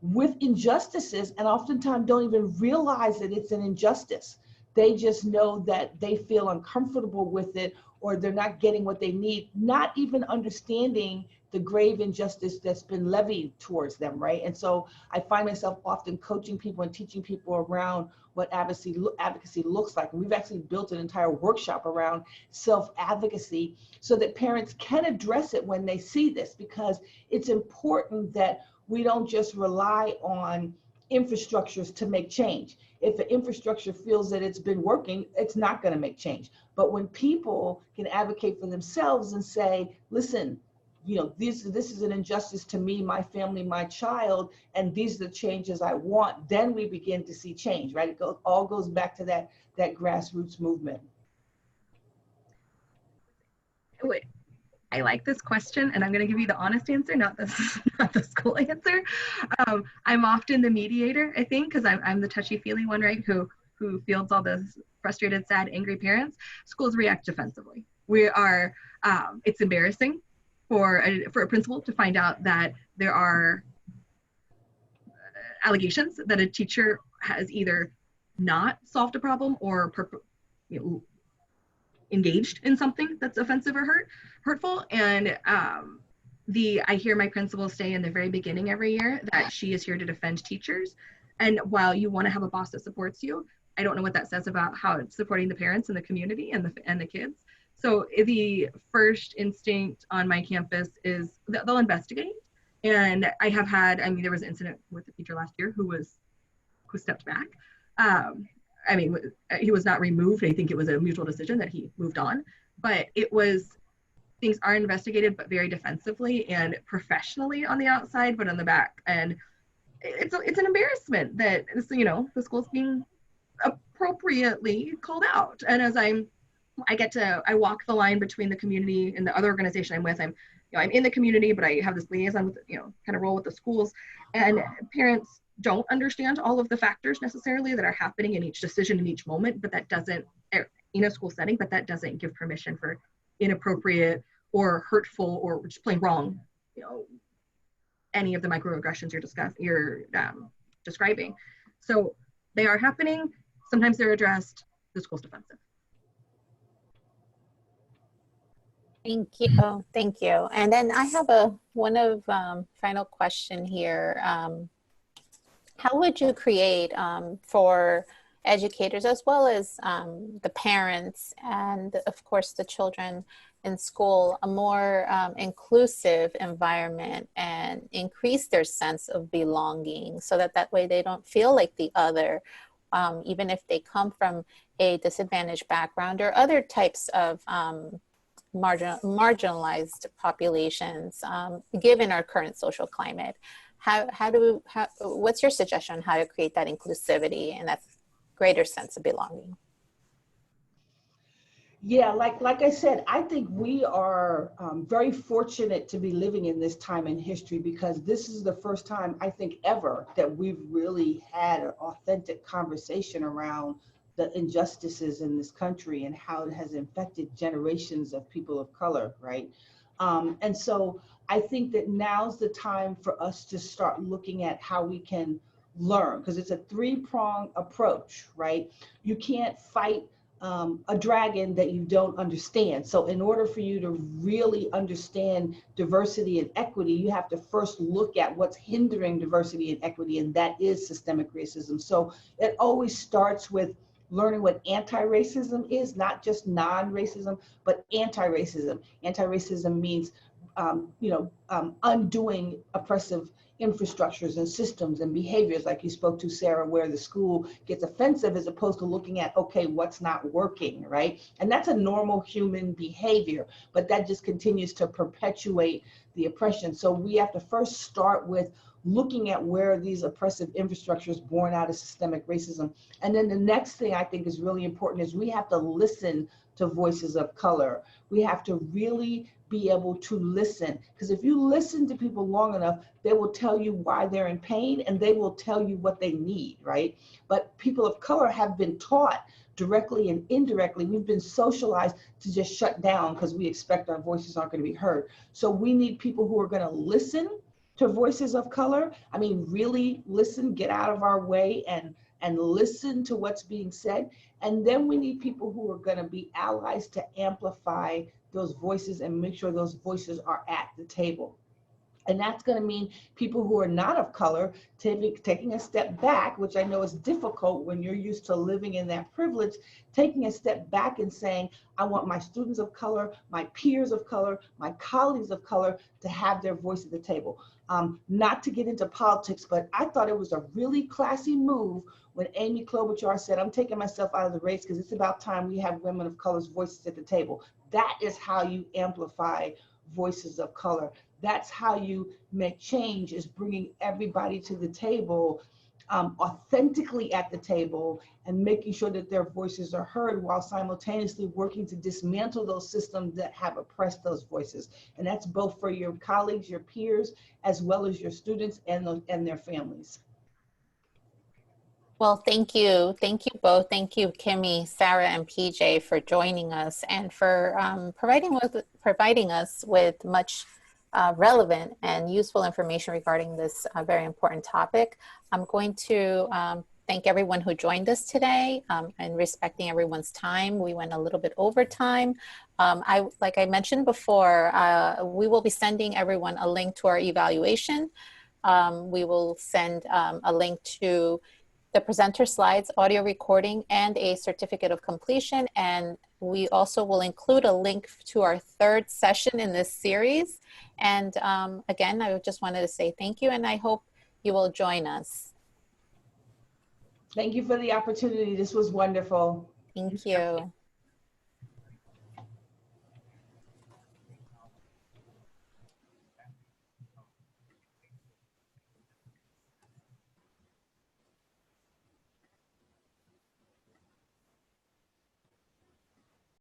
with injustices and oftentimes don't even realize that it's an injustice. They just know that they feel uncomfortable with it, or they're not getting what they need, not even understanding the grave injustice that's been levied towards them, right? And so I find myself often coaching people and teaching people around what advocacy looks like. And we've actually built an entire workshop around self-advocacy so that parents can address it when they see this, because it's important that we don't just rely on infrastructures to make change. If the infrastructure feels that it's been working, it's not going to make change. But when people can advocate for themselves and say, listen, you know, this is an injustice to me, my family, my child, and these are the changes I want, then we begin to see change, right? It all goes back to that grassroots movement. Wait, I like this question, and I'm going to give you the honest answer, not the school answer. I'm often the mediator, I think, because I'm the touchy-feely one, right? Who fields all those frustrated, sad, angry parents. Schools react defensively. We are. It's embarrassing for a principal to find out that there are allegations that a teacher has either not solved a problem or engaged in something that's offensive or hurtful. And I hear my principal say in the very beginning every year that she is here to defend teachers. And while you want to have a boss that supports you, I don't know what that says about how it's supporting the parents and the community and the kids. So the first instinct on my campus is that they'll investigate. And I have had, there was an incident with a teacher last year who was who stepped back. I mean, he was not removed. I think it was a mutual decision that he moved on, but it was, things are investigated, but very defensively and professionally on the outside, but on the back. And it's an embarrassment that, you know, the school's being appropriately called out. And as I walk the line between the community and the other organization I'm with. I'm in the community, but I have this liaison with, you know, kind of role with the schools, and parents don't understand all of the factors necessarily that are happening in each decision in each moment, but that doesn't, in a school setting, but that doesn't give permission for inappropriate or hurtful or just plain wrong, you know, any of the microaggressions you're describing. So they are happening. Sometimes they're addressed. The school's defensive. Thank you. Oh, thank you. And then I have one final question here. How would you create for educators as well as the parents and of course the children in school a more inclusive environment and increase their sense of belonging so that way they don't feel like the other, even if they come from a disadvantaged background or other types of marginalized populations, given our current social climate? What's your suggestion on how to create that inclusivity and that greater sense of belonging? Yeah, like I said, I think we are very fortunate to be living in this time in history, because this is the first time, I think, ever that we've really had an authentic conversation around the injustices in this country and how it has infected generations of people of color, right? And so I think that now's the time for us to start looking at how we can learn, because it's a three-pronged approach, right? You can't fight a dragon that you don't understand. So in order for you to really understand diversity and equity, you have to first look at what's hindering diversity and equity, and that is systemic racism. So it always starts with learning what anti-racism is, not just non-racism, but anti-racism. Anti-racism means undoing oppressive infrastructures and systems and behaviors, like you spoke to, Sarah, where the school gets offensive as opposed to looking at, okay, what's not working, right? And that's a normal human behavior, but that just continues to perpetuate the oppression. So we have to first start with looking at where these oppressive infrastructures born out of systemic racism. And then the next thing I think is really important is we have to listen to voices of color. We have to really be able to listen, because if you listen to people long enough, they will tell you why they're in pain and they will tell you what they need, right? But people of color have been taught directly and indirectly, we've been socialized to just shut down because we expect our voices aren't going to be heard. So we need people who are going to listen to voices of color. I mean, really listen, get out of our way and listen to what's being said. And then we need people who are going to be allies to amplify those voices and make sure those voices are at the table. And that's going to mean people who are not of color taking a step back, which I know is difficult when you're used to living in that privilege, taking a step back and saying, I want my students of color, my peers of color, my colleagues of color to have their voice at the table. Not to get into politics, but I thought it was a really classy move when Amy Klobuchar said, I'm taking myself out of the race because it's about time we have women of color's voices at the table. That is how you amplify voices of color. That's how you make change, is bringing everybody to the table, authentically at the table, and making sure that their voices are heard while simultaneously working to dismantle those systems that have oppressed those voices. And that's both for your colleagues, your peers, as well as your students and their families. Well, thank you. Thank you both. Thank you, Kimmy, Sarah, and PJ for joining us and for providing us with much relevant and useful information regarding this very important topic. I'm going to thank everyone who joined us today and respecting everyone's time. We went a little bit over time. Like I mentioned before, we will be sending everyone a link to our evaluation. We will send a link to the presenter slides, audio recording, and a certificate of completion. And we also will include a link to our third session in this series. And again, I just wanted to say thank you, and I hope you will join us. Thank you for the opportunity. This was wonderful. Thank you.